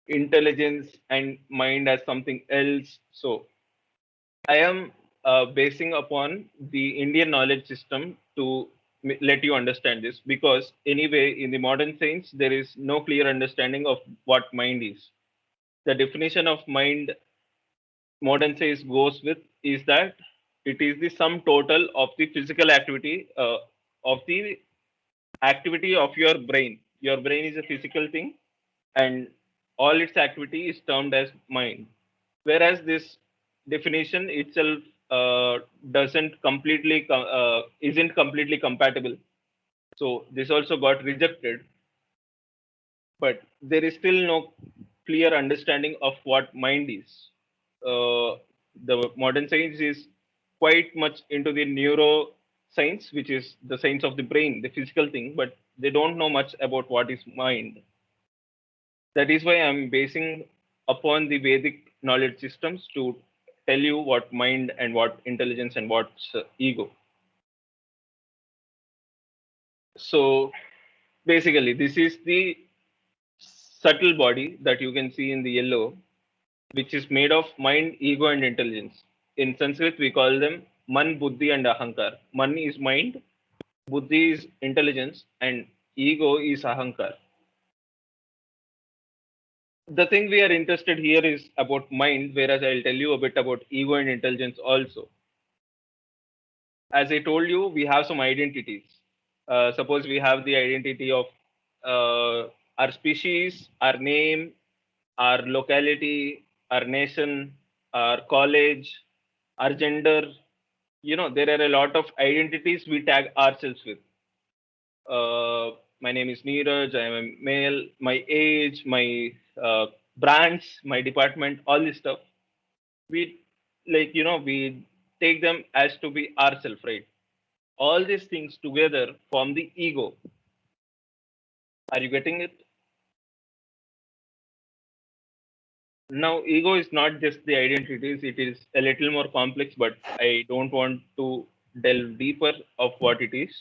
intelligence and mind as something else. So I am basing upon the Indian knowledge system to let you understand this, because anyway in the modern science there is no clear understanding of what mind is. The definition of mind modern science goes with is that It is the sum total of the physical activity of the activity of your brain. Your brain is a physical thing, and all its activity is termed as mind. Whereas this definition itself doesn't completely isn't completely compatible. So this also got rejected. But there is still no clear understanding of what mind is. The modern science is quite much into the neuroscience, which is the science of the brain, the physical thing, but they don't know much about what is mind. That is why I'm basing upon the Vedic knowledge systems to tell you what mind and what intelligence and what's ego. So basically, this is the subtle body that you can see in the yellow, which is made of mind, ego, and intelligence. In Sanskrit, we call them Man, Buddhi, and Ahankar. Man is mind, Buddhi is intelligence, and ego is Ahankar. The thing we are interested here is about mind, whereas I'll tell you a bit about ego and intelligence also. As I told you, we have some identities. Suppose we have the identity of our species, our name, our locality, our nation, our college, our gender. There are a lot of identities we tag ourselves with. My name is Neeraj, I am a male, my age, my branch, my department, all this stuff. We we take them as to be ourselves, right? All these things together form the ego. Are you getting it? Now, ego is not just the identities, it is a little more complex, but I don't want to delve deeper of what it is.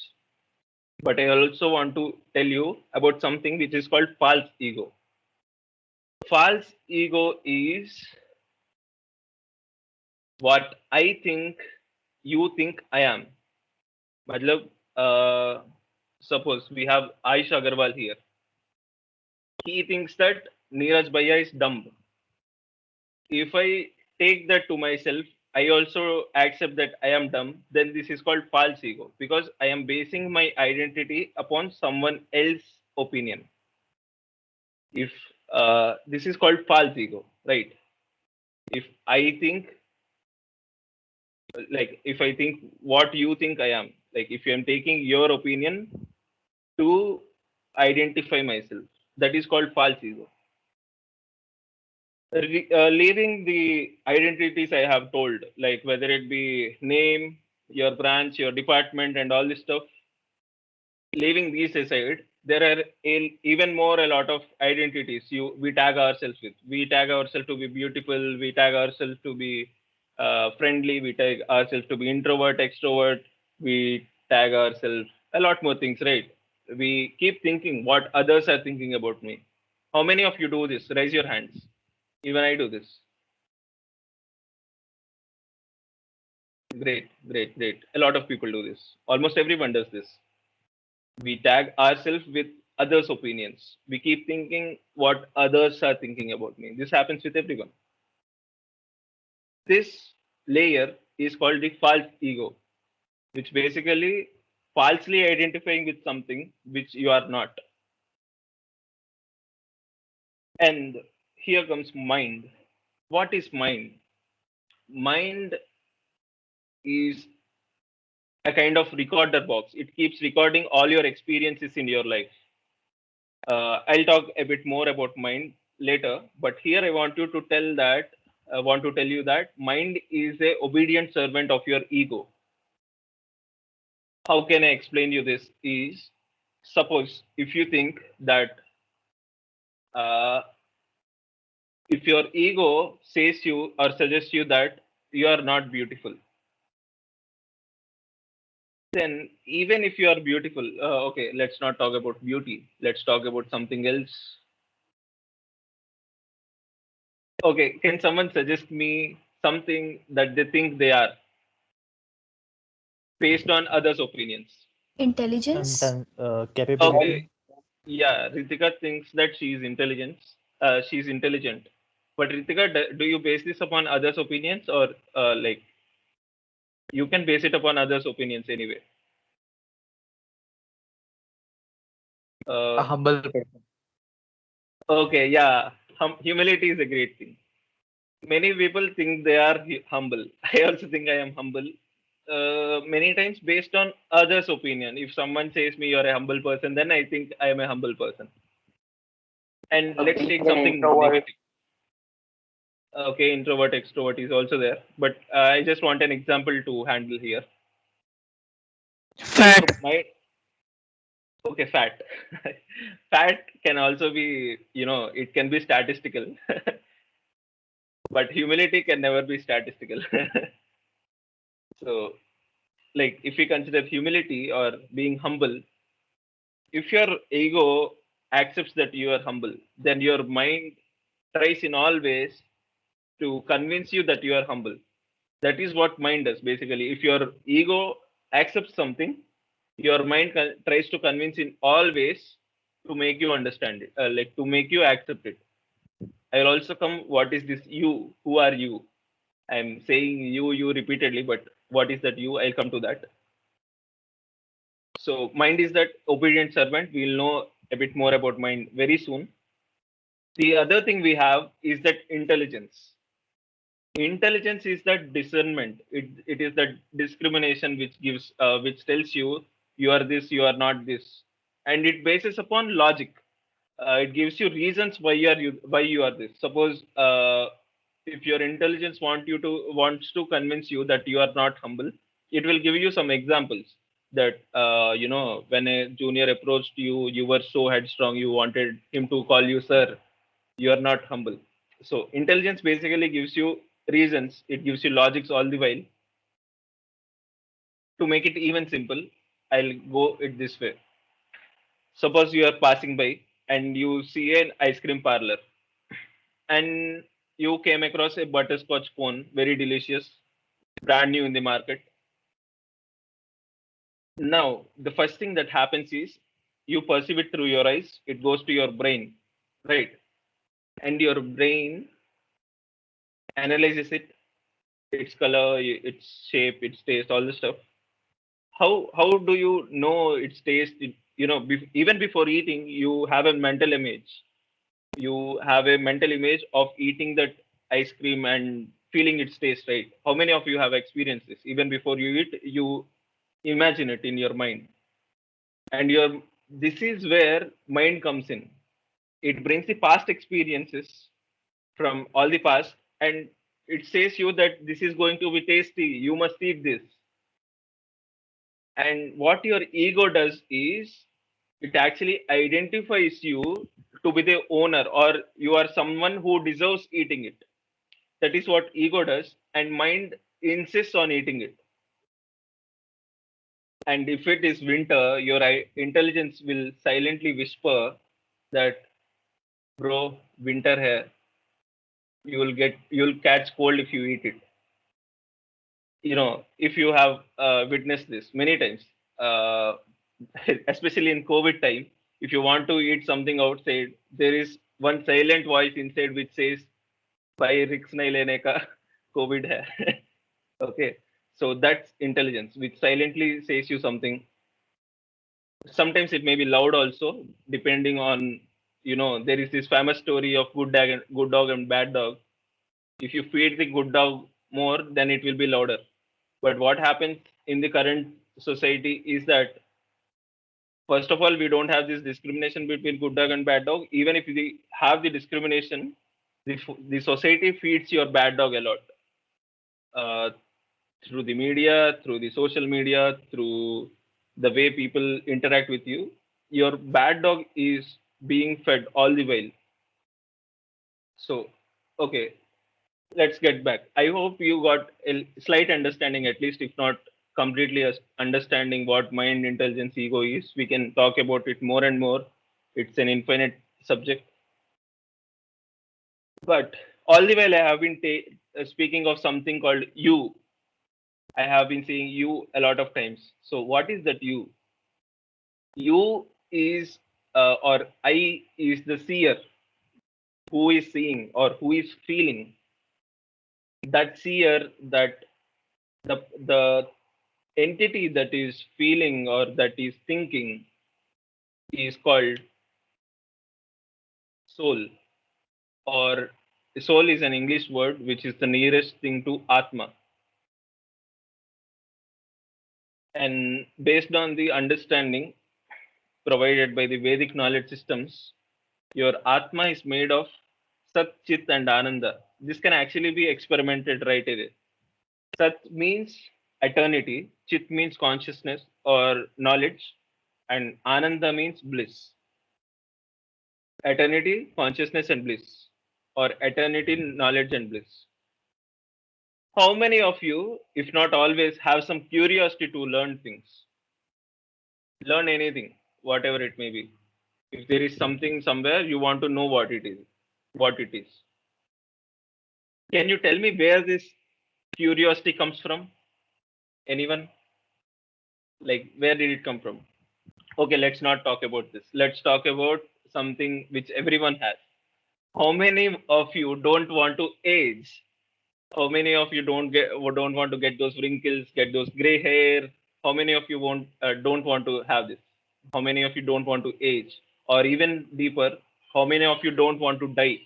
But I also want to tell you about something which is called false ego. False ego is what I think you think I am. Matlab, suppose we have Aish Agarwal here. He thinks that Neeraj Bhaiya is dumb. If I take that to myself, I also accept that I am dumb, then this is called false ego because I am basing my identity upon someone else's opinion. If this is called false ego, right? If I think, if I think what you think I am, if I am taking your opinion to identify myself, that is called false ego. Leaving the identities I have told, like whether it be name, your branch, your department, and all this stuff, leaving these aside, there are even more a lot of identities we tag ourselves with. We tag ourselves to be beautiful. We tag ourselves to be friendly. We tag ourselves to be introvert, extrovert. We tag ourselves a lot more things, right? We keep thinking what others are thinking about me. How many of you do this? Raise your hands. Even I do this. Great, great, great. A lot of people do this. Almost everyone does this. We tag ourselves with others' opinions. We keep thinking what others are thinking about me. This happens with everyone. This layer is called the false ego, which basically falsely identifying with something which you are not. And here comes mind. What is mind? Mind is a kind of recorder box. It keeps recording all your experiences in your life. I'll talk a bit more about mind later, but here I want to tell you that mind is a obedient servant of your ego. How can I explain you this? Is suppose if you think that if your ego says you or suggests you that you are not beautiful, then even if you are beautiful, okay, let's not talk about beauty. Let's talk about something else. Okay, can someone suggest me something that they think they are based on others' opinions? Intelligence. Capability. Okay, yeah, Ritika thinks that she is intelligent. She's intelligent. But Ritika, do you base this upon others' opinions or You can base it upon others' opinions anyway. A humble person. Okay, yeah. Humility is a great thing. Many people think they are humble. I also think I am humble. Many times based on others' opinion. If someone says me you're a humble person, then I think I am a humble person. And So let's being take an something introvert, negative. Okay, introvert, extrovert is also there. But I just want an example to handle here. Fat. So okay, fat. Fat can also be, it can be statistical. But humility can never be statistical. So, like, if you consider humility or being humble, if your ego accepts that you are humble, then your mind tries in all ways to convince you that you are humble. That is what mind does basically. If your ego accepts something, your mind tries to convince in all ways to make you understand it, like to make you accept it. I'll also come. What is this you? Who are you? I'm saying you repeatedly, but what is that you? I'll come to that. So mind is that obedient servant. We'll know a bit more about mind very soon. The other thing we have is that intelligence. Intelligence is that discernment. It is that discrimination which tells you you are this, you are not this, and it bases upon logic. It gives you reasons why you are this. Suppose if your intelligence wants to convince you that you are not humble, it will give you some examples that when a junior approached you, you were so headstrong, you wanted him to call you sir. You are not humble. So intelligence basically gives you reasons. It gives you logics all the while. To make it even simple, I'll go it this way. Suppose you are passing by and you see an ice cream parlor and you came across a butterscotch cone, very delicious, brand new in the market. Now, the first thing that happens is you perceive it through your eyes, it goes to your brain, right? And your brain analyzes it, its color, its shape, its taste, all the stuff. How do you know its taste? Even before eating, you have a mental image. You have a mental image of eating that ice cream and feeling its taste, right? How many of you have experienced this? Even before you eat, you imagine it in your mind, and this is where mind comes in. It brings the past experiences from all the past, and it says you that this is going to be tasty. You must eat this. And what your ego does is it actually identifies you to be the owner, or you are someone who deserves eating it. That is what ego does, and mind insists on eating it. And if it is winter, your intelligence will silently whisper that, bro, winter here. You'll catch cold if you eat it. If you have witnessed this many times, uh, especially in COVID time, if you want to eat something outside, there is one silent voice inside which says, "Bhai, risk nahi lene ka, COVID hai." Okay, so that's intelligence, which silently says you something. Sometimes it may be loud also, depending on, there is this famous story of good dog and bad dog. If you feed the good dog more, then it will be louder. But what happens in the current society is that, first of all, we don't have this discrimination between good dog and bad dog. Even if we have the discrimination, the society feeds your bad dog a lot, through the media, through the social media, through the way people interact with you. Your bad dog is being fed all the while. So, okay, let's get back. I hope you got a slight understanding, at least, if not completely understanding what mind, intelligence, ego is. We can talk about it more and more. It's an infinite subject. But all the while, I have been speaking of something called you. I have been saying you a lot of times. So, what is that you? You is, or I is the seer who is seeing or who is feeling. That seer, that the entity that is feeling or that is thinking is called soul, or soul is an English word which is the nearest thing to Atma. And based on the understanding provided by the Vedic knowledge systems, your Atma is made of Sat, Chit, and Ananda. This can actually be experimented right away. Sat means eternity, Chit means consciousness or knowledge, and Ananda means bliss. Eternity, consciousness, and bliss, or eternity, knowledge, and bliss. How many of you, if not always, have some curiosity to learn things? Learn anything, whatever it may be. If there is something somewhere, you want to know what it is. Can you tell me where this curiosity comes from? Anyone? Like, where did it come from? Okay, let's not talk about this. Let's talk about something which everyone has. How many of you don't want to age? How many of you don't want to get those wrinkles, get those gray hair? How many of you don't want to have this? How many of you don't want to age? Or even deeper, how many of you don't want to die?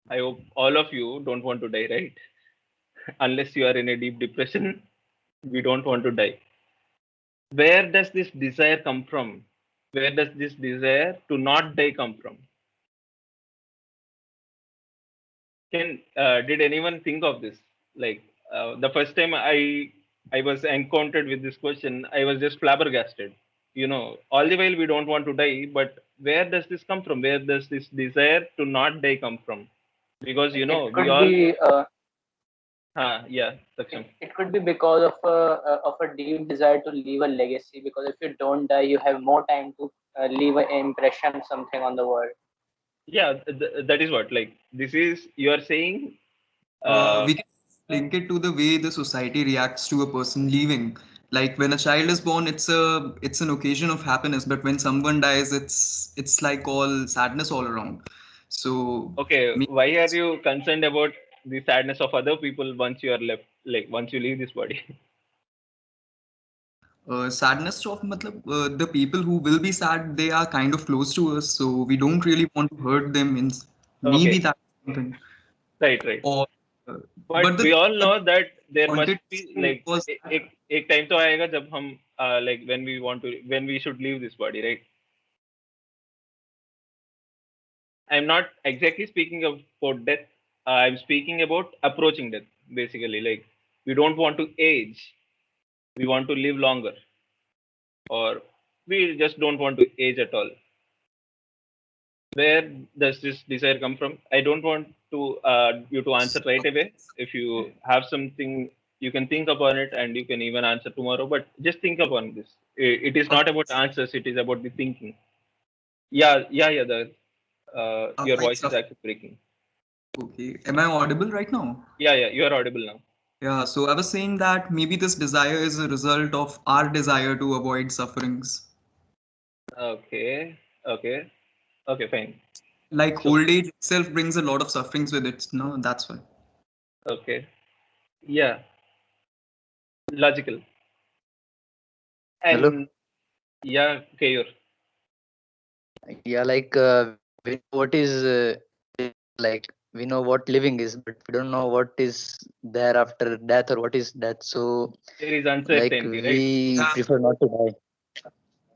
I hope all of you don't want to die, right? Unless you are in a deep depression, we don't want to die. Where does this desire come from? Where does this desire to not die come from? Did anyone think of this? Like, the first time I was encountered with this question, I was just flabbergasted. All the while we don't want to die, but where does this come from? Where does this desire to not die come from? Because It we could all. be Yeah, Saksham. it could be because of a deep desire to leave a legacy. Because if you don't die, you have more time to leave an impression, something on the world. Yeah, that is what. Like, this is you are saying. We can link it to the way the society reacts to a person leaving. Like when a child is born, it's an occasion of happiness, but when someone dies, it's like all sadness all around. So Okay, why are you concerned about the sadness of other people once you are left, like once you leave this body? Sadness of the people who will be sad, they are kind of close to us, so we don't really want to hurt them. Maybe Okay. that's something. Right. Or, but we all know that there must wanted be to like was एक time तो आएगा जब हम like when we should leave this body, right? I'm not exactly speaking about death. I'm speaking about approaching death. Basically, like we don't want to age, we want to live longer, or we just don't want to age at all. Where does this desire come from? I don't want to you to answer right away. If you have something, you can think upon it, and you can even answer tomorrow. But just think upon this. It is not about answers; it is about the thinking. Yeah. Your voice is actually breaking. Okay. Am I audible right now? Yeah, you are audible now. Yeah, so I was saying that maybe this desire is a result of our desire to avoid sufferings. Okay, fine. Like old age itself brings a lot of sufferings with it. No, that's why. Okay. Yeah. Logical. And Hello? yeah, Kayur. Yeah, like what is like we know what living is, but we don't know what is there after death or what is death. So There is like uncertainty, right? we prefer not to die.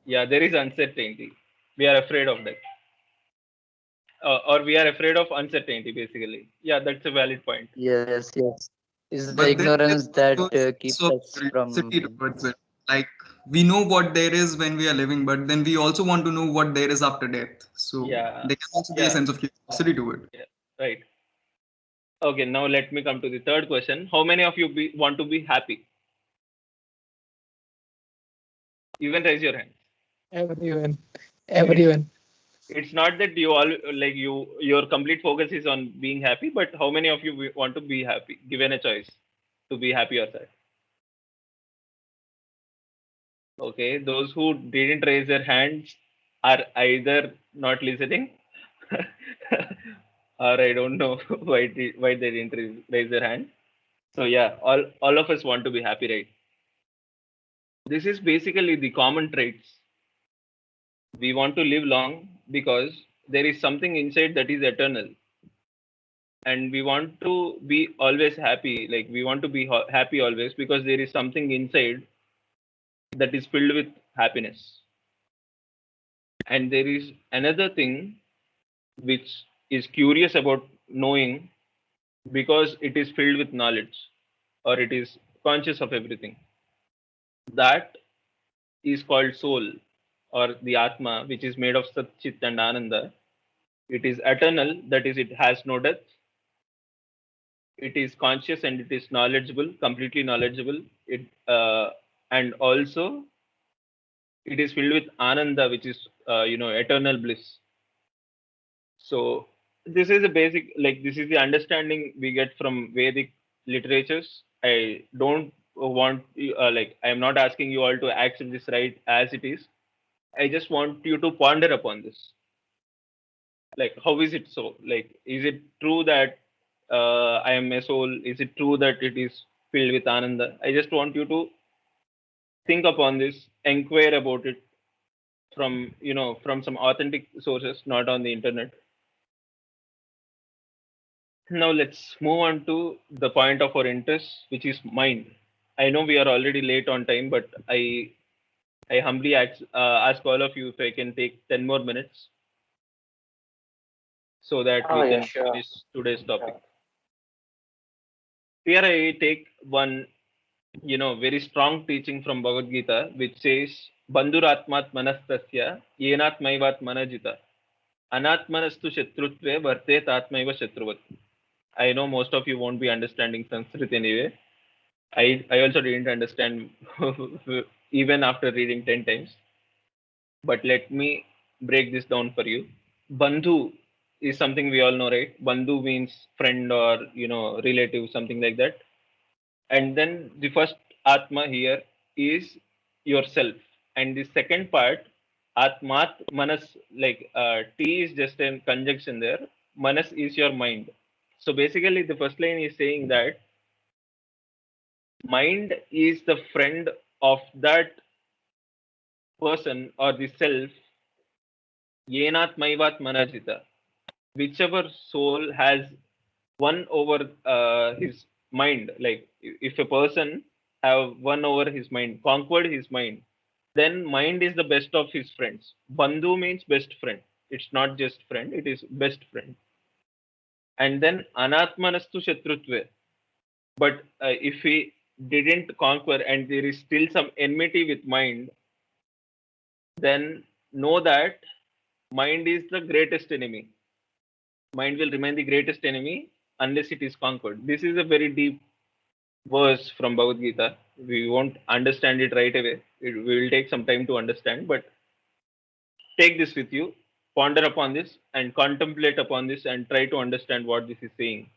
Yeah, there is uncertainty. We are afraid of that. Or we are afraid of uncertainty, basically. Yeah, that's a valid point. Yes. Is the But then ignorance there's that also keeps a us from. curiosity towards it. Like we know what there is when we are living, but then we also want to know what there is after death. So Yeah. there can also be a sense of curiosity to it. Yeah, right. Okay, now let me come to the third question. How many of you want to be happy? You can raise your hand. Everyone. It's not that you all like your complete focus is on being happy, but how many of you want to be happy, given a choice to be happy or sad? Okay, those who didn't raise their hands are either not listening or I don't know why they didn't raise their hand. So yeah, all of us want to be happy, right? This is basically the common traits. We want to live long because there is something inside that is eternal, and we want to be always happy. Like we want to be happy always because there is something inside that is filled with happiness. And there is another thing which is curious about knowing because it is filled with knowledge or it is conscious of everything. That is called soul or the Atma, which is made of Sat, Chit, and Ananda. It is eternal, that is, it has no death. It is conscious and it is knowledgeable, completely knowledgeable. And also it is filled with Ananda, which is eternal bliss. So this is a basic, like this is the understanding we get from Vedic literatures. I don't want like I am not asking you all to accept this right as it is. I just want you to ponder upon this. Like, how is it so? Like, is it true that I am a soul? Is it true that it is filled with Ananda? I just want you to think upon this, inquire about it from from some authentic sources, not on the internet. Now let's move on to the point of our interest, which is mind. I know we are already late on time, but I humbly ask all of you if I can take 10 more minutes so that Oh we yeah, can sure. finish today's topic. Sure. Here I take one, very strong teaching from Bhagavad Gita, which says, Bandhuratmat manastasya yenatmaivat manajita anatmanastu shatrutve vartet atmaiva shatruvat. I know most of you won't be understanding Sanskrit anyway. I also didn't understand even after reading 10 times. But let me break this down for you. Bandhu is something we all know, right? Bandhu means friend or relative, something like that. And then the first Atma here is yourself. And the second part, Atmat, Manas, like T is just a conjunction there. Manas is your mind. So basically, the first line is saying that mind is the friend of that person or the self, yenat maivat manajita, whichever soul has won over his mind. Like if a person have won over his mind, conquered his mind, then mind is the best of his friends. Bandhu means best friend. It's not just friend, it is best friend. And then anatmanastu shatrutve. But if he didn't conquer and there is still some enmity with mind, then know that mind is the greatest enemy. Mind will remain the greatest enemy unless it is conquered. This is a very deep verse from Bhagavad Gita. We won't understand it right away. We will take some time to understand, but take this with you, ponder upon this, and contemplate upon this, and try to understand what this is saying.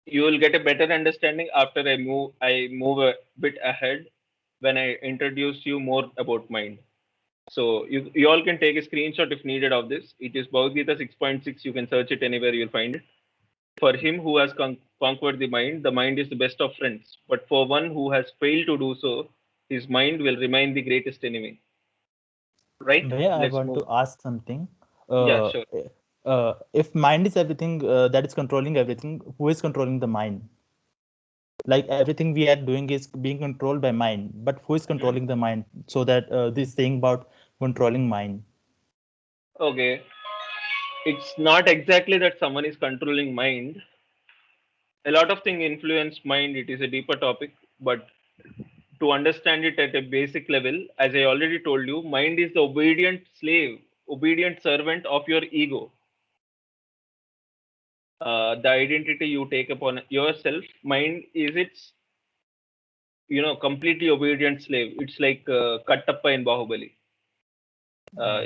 You will get a better understanding after I move a bit ahead when I introduce you more about mind. So you all can take a screenshot if needed of this. It is Bhagavad Gita 6.6. You can search it anywhere, you'll find it. For him who has conquered the mind is the best of friends. But for one who has failed to do so, his mind will remain the greatest enemy. Right? Bhaiya, I Let's want move. to ask something. Yeah, sure. If mind is everything that is controlling everything, who is controlling the mind? Like everything we are doing is being controlled by mind, but who is controlling the mind? So that this thing about controlling mind. Okay. It's not exactly that someone is controlling mind. A lot of things influence mind. It is a deeper topic, but to understand it at a basic level, as I already told you, mind is the obedient slave, obedient servant of your ego. The identity you take upon yourself, mind is its completely obedient slave. It's like Kattappa in Bahubali.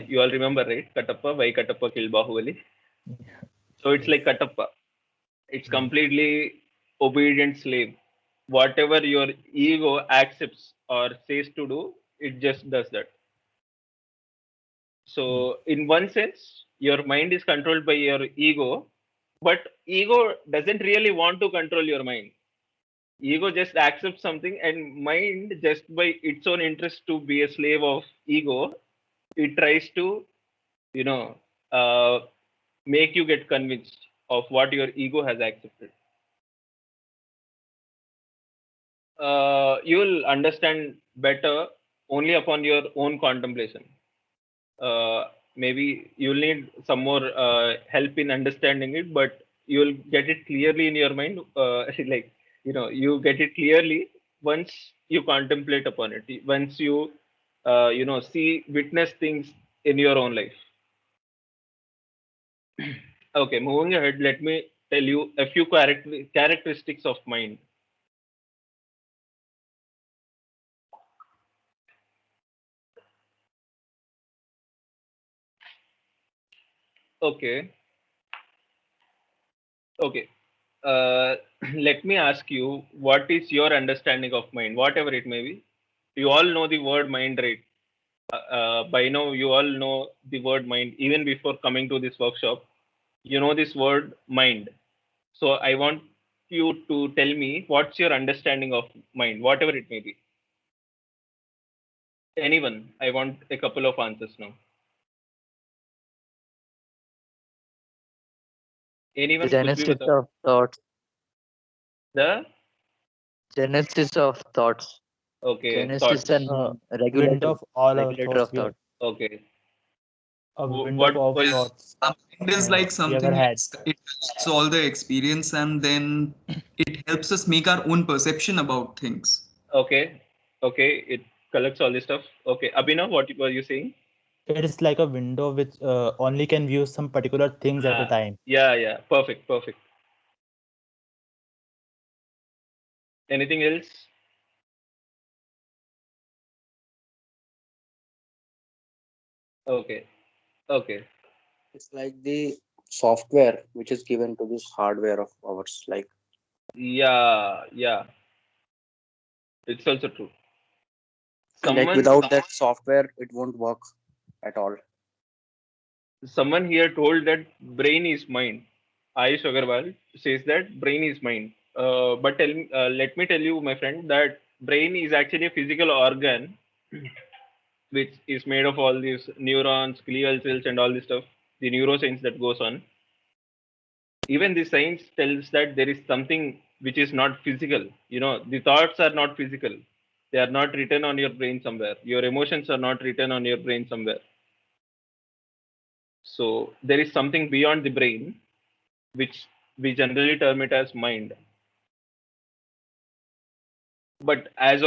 You all remember, right? Kattappa, why Kattappa killed Bahubali? So it's like Kattappa. It's completely obedient slave. Whatever your ego accepts or says to do, it just does that. So in one sense, your mind is controlled by your ego, but ego doesn't really want to control your mind. Ego just accepts something, and mind, just by its own interest to be a slave of ego, it tries to, you know, uh, make you get convinced of what your ego has accepted. You'll understand better only upon your own contemplation. Maybe you'll need some more help in understanding it, but you'll get it clearly in your mind. Like, you get it clearly once you contemplate upon it, once you, witness things in your own life. Okay, moving ahead, let me tell you a few characteristics of mind. Okay. Okay. Let me ask you, what is your understanding of mind, whatever it may be? You all know the word mind, right? By now, you all know the word mind. Even before coming to this workshop, you know this word mind. So I want you to tell me, what's your understanding of mind, whatever it may be. Anyone? I want a couple of answers now. Anyone? The Kuch bhi genesis batao. of thoughts. The Genesis of thoughts. okay, Genesis thoughts. and Window of all our regulator thoughts. of thought. Okay. A window What of was thoughts Mind is like we ever something had. it collects all the experience and then it helps us make our own perception about things. okay? Okay, it collects all this stuff. Okay, Abhinav, what were you saying? It is like a window which only can view some particular things at a time. Yeah, perfect. Anything else? Okay. It's like the software which is given to this hardware of ours. Like Yeah. It's also true. without that software, it won't work at all. Someone here told that brain is mind. Ayush Agarwal says that brain is mind. But let me tell you, my friend, that brain is actually a physical organ which is made of all these neurons, glial cells, and all this stuff, the neuroscience that goes on. Even the science tells that there is something which is not physical. The thoughts are not physical. They are not written on your brain somewhere. Your emotions are not written on your brain somewhere. So there is something beyond the brain, which we generally term it as mind. But as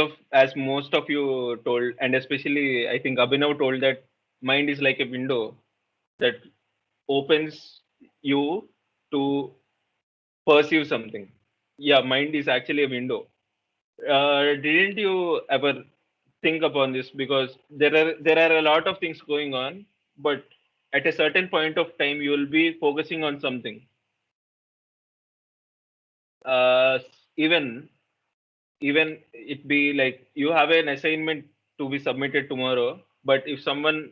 most of you told, and especially I think Abhinav told, that mind is like a window that opens you to perceive something. Yeah, mind is actually a window. Didn't you ever think upon this? Because there are a lot of things going on, but at a certain point of time, you will be focusing on something. Uh, even it be like you have an assignment to be submitted tomorrow, but if someone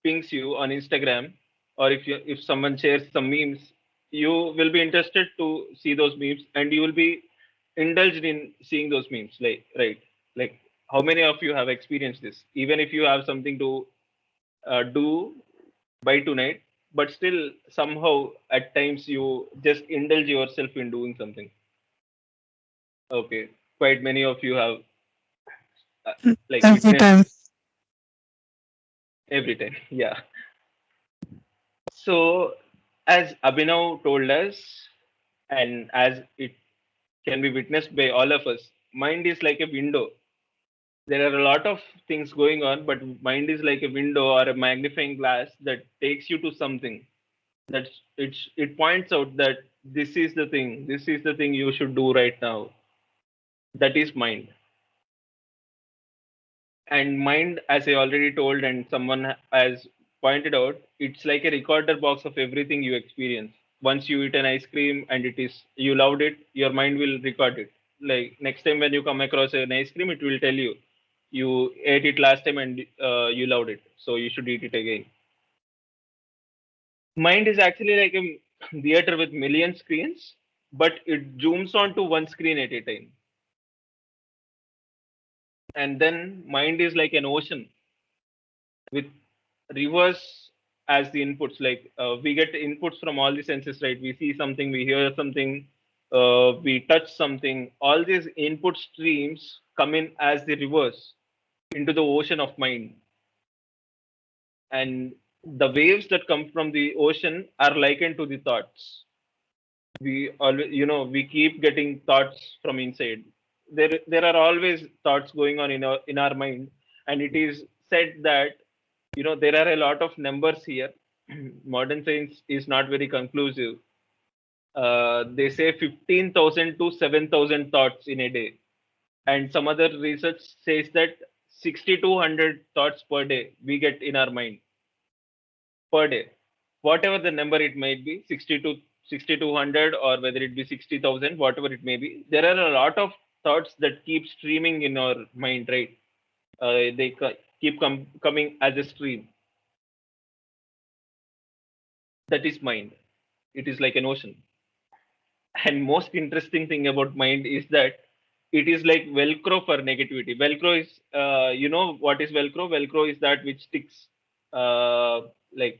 pings you on Instagram, or if someone shares some memes, you will be interested to see those memes, and you will be indulged in seeing those memes, like, right? Like, how many of you have experienced this? Even if you have something to do by tonight, but still somehow at times you just indulge yourself in doing something. Okay, quite many of you have like Every witnessed time. this every time. Yeah. So, as Abhinav told us, and as it can be witnessed by all of us, mind is like a window. There are a lot of things going on, but mind is like a window or a magnifying glass that takes you to something. It points out that this is the thing you should do right now. That is mind. And mind, as I already told, and someone has pointed out, it's like a recorder box of everything you experience. Once you eat an ice cream and you loved it, your mind will record it. Like, next time when you come across an ice cream, it will tell you ate it last time and you loved it, so you should eat it again. Mind is actually like a theater with million screens, but it zooms onto one screen at a time. And then mind is like an ocean with rivers as the inputs. Like we get inputs from all the senses, right? We see something, we hear something, we touch something. All these input streams come in as the rivers into the ocean of mind. And the waves that come from the ocean are likened to the thoughts. We always, we keep getting thoughts from inside. There are always thoughts going on in our mind, and it is said that there are a lot of numbers here. Modern science is not very conclusive. They say 15,000 to 7,000 thoughts in a day, and some other research says that 6,200 thoughts per day we get in our mind per day, whatever the number it might be, 60 to 6,200, or whether it be 60,000, whatever it may be. There are a lot of thoughts that keep streaming in our mind, right? They keep coming as a stream. That is mind. It is like an ocean. And most interesting thing about mind is that it is like velcro for negativity. Velcro is what is velcro? Velcro is that which sticks, like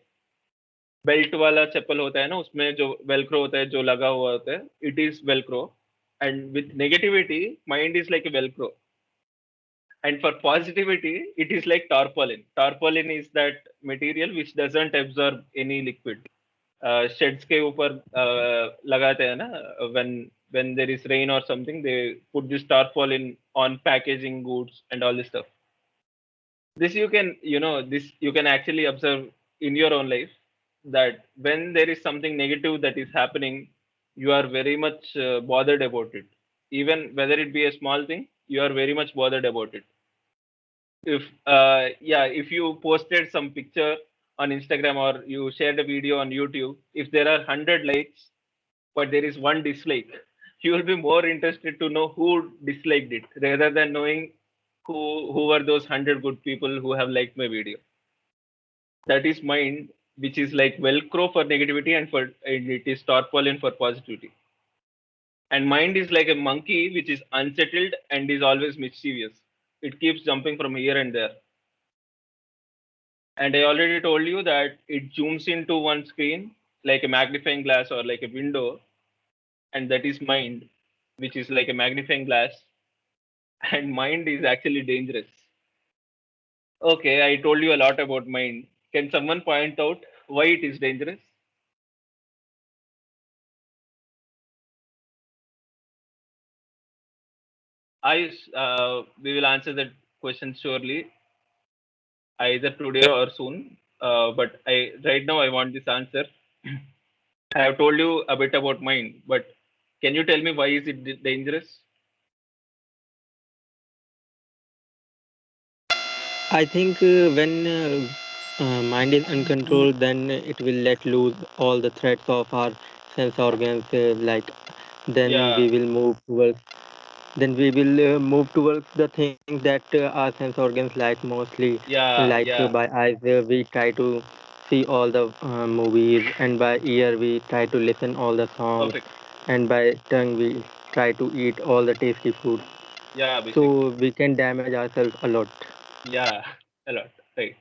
belt वाला चप्पल होता है ना, उसमें जो Velcro होता है, जो लगा हुआ होता है, it is Velcro. And with negativity mind is like a Velcro, and for positivity it is like tarpaulin. Tarpaulin is that material which doesn't absorb any liquid. Sheds के ऊपर लगाते हैं ना, when there is rain or something, they put this tarpaulin on packaging goods and all this stuff. This you can actually observe in your own life, that when there is something negative that is happening, you are very much bothered about it. Even whether it be a small thing, you are very much bothered about it. If you posted some picture on Instagram, or you shared a video on YouTube, if there are 100 likes but there is one dislike, you will be more interested to know who disliked it rather than knowing who were those 100 good people who have liked my video. That is mind, which is like velcro for negativity, and it is tarpaulin for positivity. And mind is like a monkey which is unsettled and is always mischievous. It keeps jumping from here and there. And I already told you that it zooms into one screen like a magnifying glass or like a window, and that is mind, which is like a magnifying glass. And mind is actually dangerous. Okay, I told you a lot about mind. Can someone point out why it is dangerous? We will answer that question surely, either today or soon. But right now I want this answer. I have told you a bit about mind, but can you tell me why is it dangerous? I think when mind is uncontrolled, then it will let loose all the threats of our sense organs. Then Yeah. we will move towards the things that our sense organs like mostly. Yeah. By eyes, we try to see all the movies, and by ear we try to listen all the songs, Perfect. and by tongue we try to eat all the tasty food. Yeah, Abhishek. So we can damage ourselves a lot. Yeah, a lot. Right.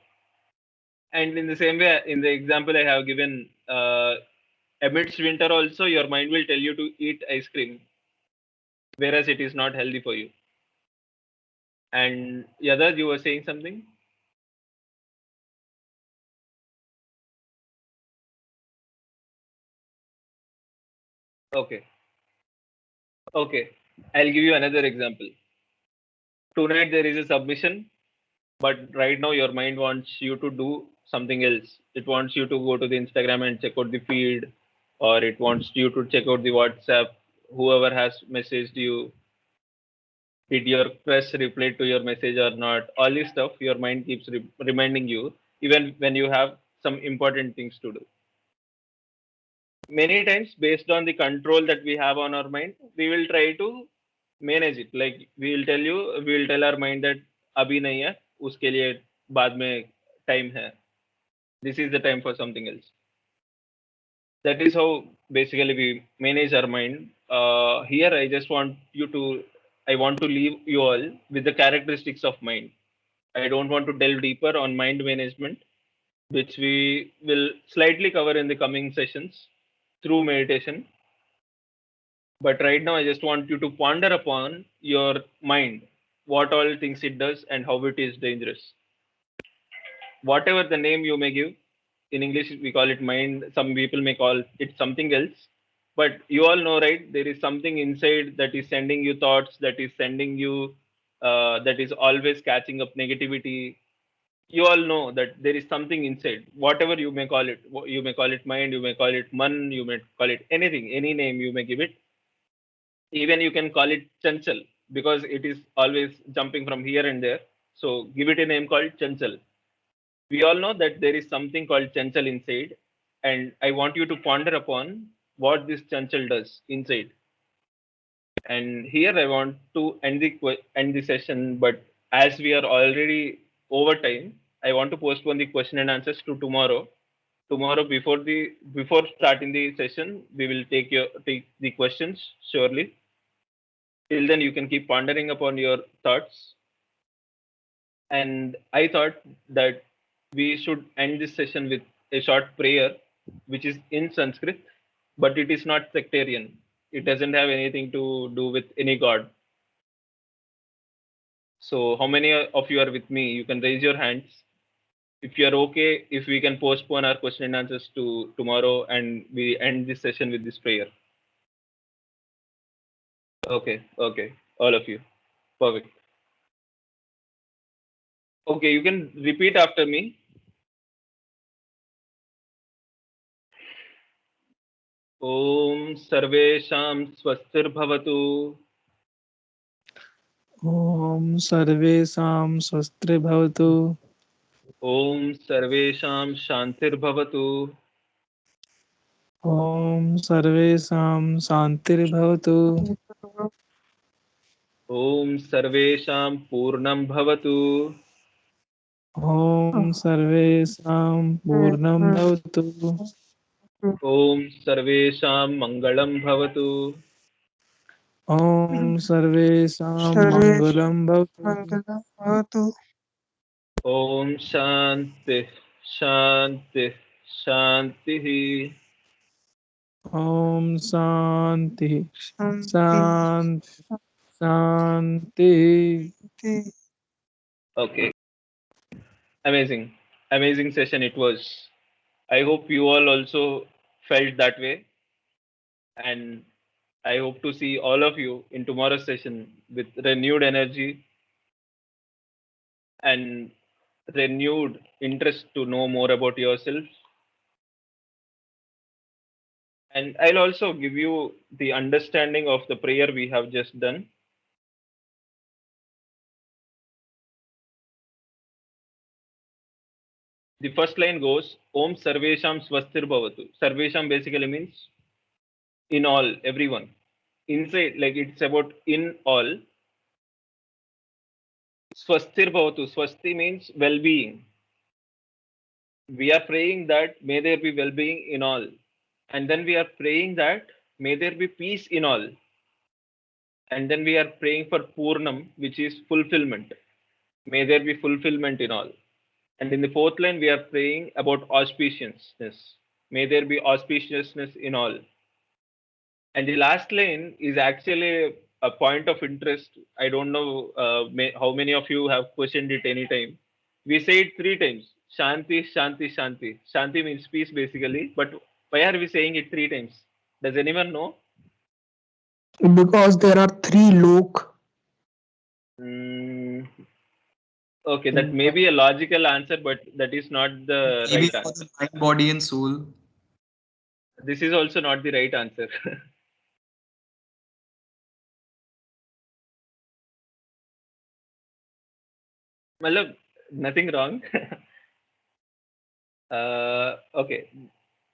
And in the same way, in the example I have given, amidst winter also, your mind will tell you to eat ice cream, whereas it is not healthy for you. And Yadav, you were saying something? Okay. Okay. I'll give you another example. Tonight there is a submission, but right now your mind wants you to do something else. It wants you to go to the Instagram and check out the feed, or it wants you to check out the WhatsApp, whoever has messaged you. Did your crush reply to your message or not? All this stuff, your mind keeps reminding you, even when you have some important things to do. Many times, based on the control that we have on our mind, we will try to manage it. Like we will tell our mind that अभी नहीं है, उसके लिए बाद में time है. This is the time for something else. That is how basically we manage our mind. Here, I want to leave you all with the characteristics of mind. I don't want to delve deeper on mind management, which we will slightly cover in the coming sessions through meditation. But right now, I just want you to ponder upon your mind, what all things it does and how it is dangerous. Whatever the name you may give, in English we call it mind. Some people may call it something else. But you all know, right? There is something inside that is sending you thoughts, that is sending you, that is always catching up negativity. You all know that there is something inside. Whatever you may call it, you may call it mind, you may call it man, you may call it anything, any name you may give it. Even you can call it Chanchal because it is always jumping from here and there. So give it a name called Chanchal. We all know that there is something called Chanchal inside, and I want you to ponder upon what this Chanchal does inside. And here I want to end the session, but as we are already over time, I want to postpone the question and answers to tomorrow. Tomorrow before starting the session, we will take the questions surely. Till then, you can keep pondering upon your thoughts. And I thought that we should end this session with a short prayer, which is in Sanskrit, but it is not sectarian. It doesn't have anything to do with any god. So, how many of you are with me? You can raise your hands. If you are okay, if we can postpone our question and answers to tomorrow and we end this session with this prayer. Okay, all of you. Perfect. Okay, you can repeat after me. Om Sarvesham Swastirбhavatu. ॐ सर्वेषां स्वस्तिर्भवतु Om Sarvesham Shantirbhavatu. ॐ सर्वेषां शान्तिर्भवतु Om Sarvesham Purnam Bhavatu. ॐ सर्वेषां पूर्णं भवतु Om Sarvesham Mangalam Bhavatu. ॐ सर्वेषां मङ्गलं भवतु Om Shanti Shanti Shanti. ॐ शान्तिः शान्तिः Okay, amazing session it was. I hope you all also felt that way, and I hope to see all of you in tomorrow's session with renewed energy and renewed interest to know more about yourself. And I'll also give you the understanding of the prayer we have just done. The first line goes, Om Sarvesham Swastir Bhavatu. Sarvesham basically means in all, everyone. Inside, like it's about in all. Swastir Bhavatu. Swasti means well-being. We are praying that may there be well-being in all. And then we are praying that may there be peace in all. And then we are praying for Purnam, which is fulfillment. May there be fulfillment in all. And in the fourth line, we are praying about auspiciousness. May there be auspiciousness in all. And the last line is actually a point of interest. I don't know how many of you have questioned it anytime. We say it 3 times. Shanti, Shanti, Shanti. Shanti means peace basically. But why are we saying it 3 times? Does anyone know? because there are 3 lok. Okay, that may be a logical answer, but that is not the Maybe right for answer. the mind, body, and soul. This is also not the right answer. Malab, nothing wrong. Okay.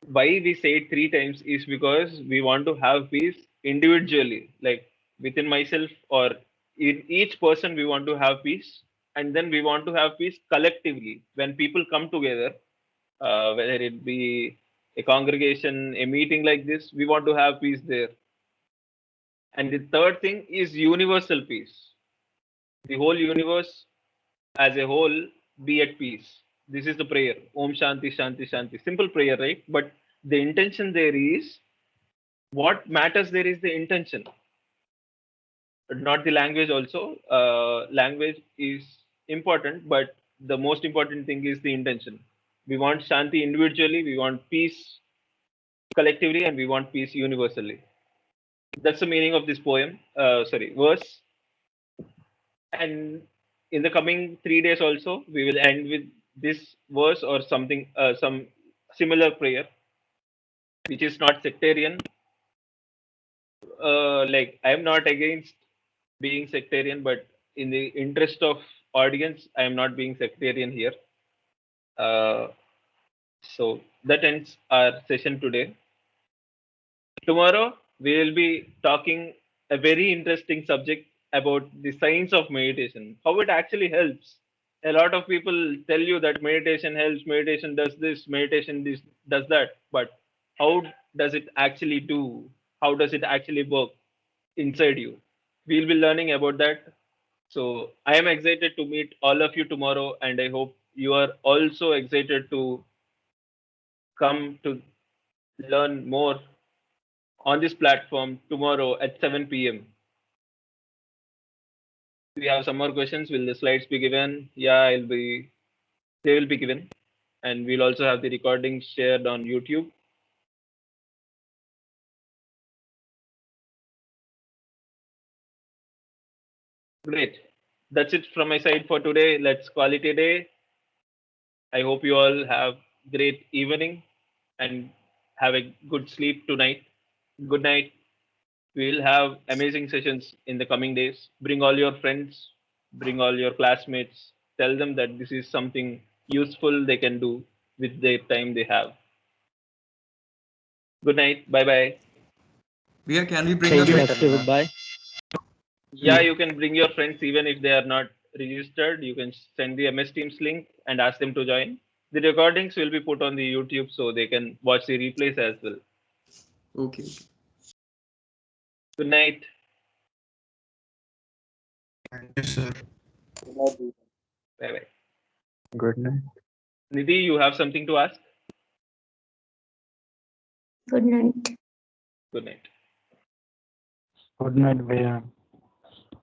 Why we say it 3 times is because we want to have peace individually, like within myself or in each person, we want to have peace. And then we want to have peace collectively when people come together, whether it be a congregation, a meeting like this, we want to have peace there. And the third thing is universal peace. The whole universe as a whole be at peace. This is the prayer. Om Shanti Shanti Shanti. Simple prayer, right? But the intention there is, what matters there is the intention, not the language also. Language is important, but the most important thing is the intention. We want Shanti individually, we want peace collectively, and we want peace universally. That's the meaning of this poem, verse. And in the coming 3 days also, we will end with this verse or something, some similar prayer, which is not sectarian. Like, I am not against being sectarian, but in the interest of audience, I am not being sectarian here. So that ends our session today. Tomorrow we will be talking a very interesting subject about the science of meditation, how it actually helps. A lot of people tell you that meditation helps, meditation does this, meditation this, does that, but how does it actually do? How does it actually work inside you? We'll be learning about that. So I am excited to meet all of you tomorrow, and I hope you are also excited to come to learn more on this platform tomorrow at 7 p.m. We have some more questions. Will the slides be given? Yeah, they will be given. And we'll also have the recording shared on YouTube. Great. That's it from my side for today. Let's call it a day. I hope you all have great evening and have a good sleep tonight. Good night. We'll have amazing sessions in the coming days. Bring all your friends, bring all your classmates. Tell them that this is something useful they can do with the time they have. Good night. Bye bye. Can we bring Thank you, our Master. Goodbye. Yeah, you can bring your friends even if they are not registered. You can send the MS Teams link and ask them to join. The recordings will be put on the YouTube so they can watch the replays as well. Okay. Good night. Thank you, sir. Bye bye. Good night. Nidhi, you have something to ask? Good night. Good night. Good night, Bhaiya.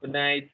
Good night.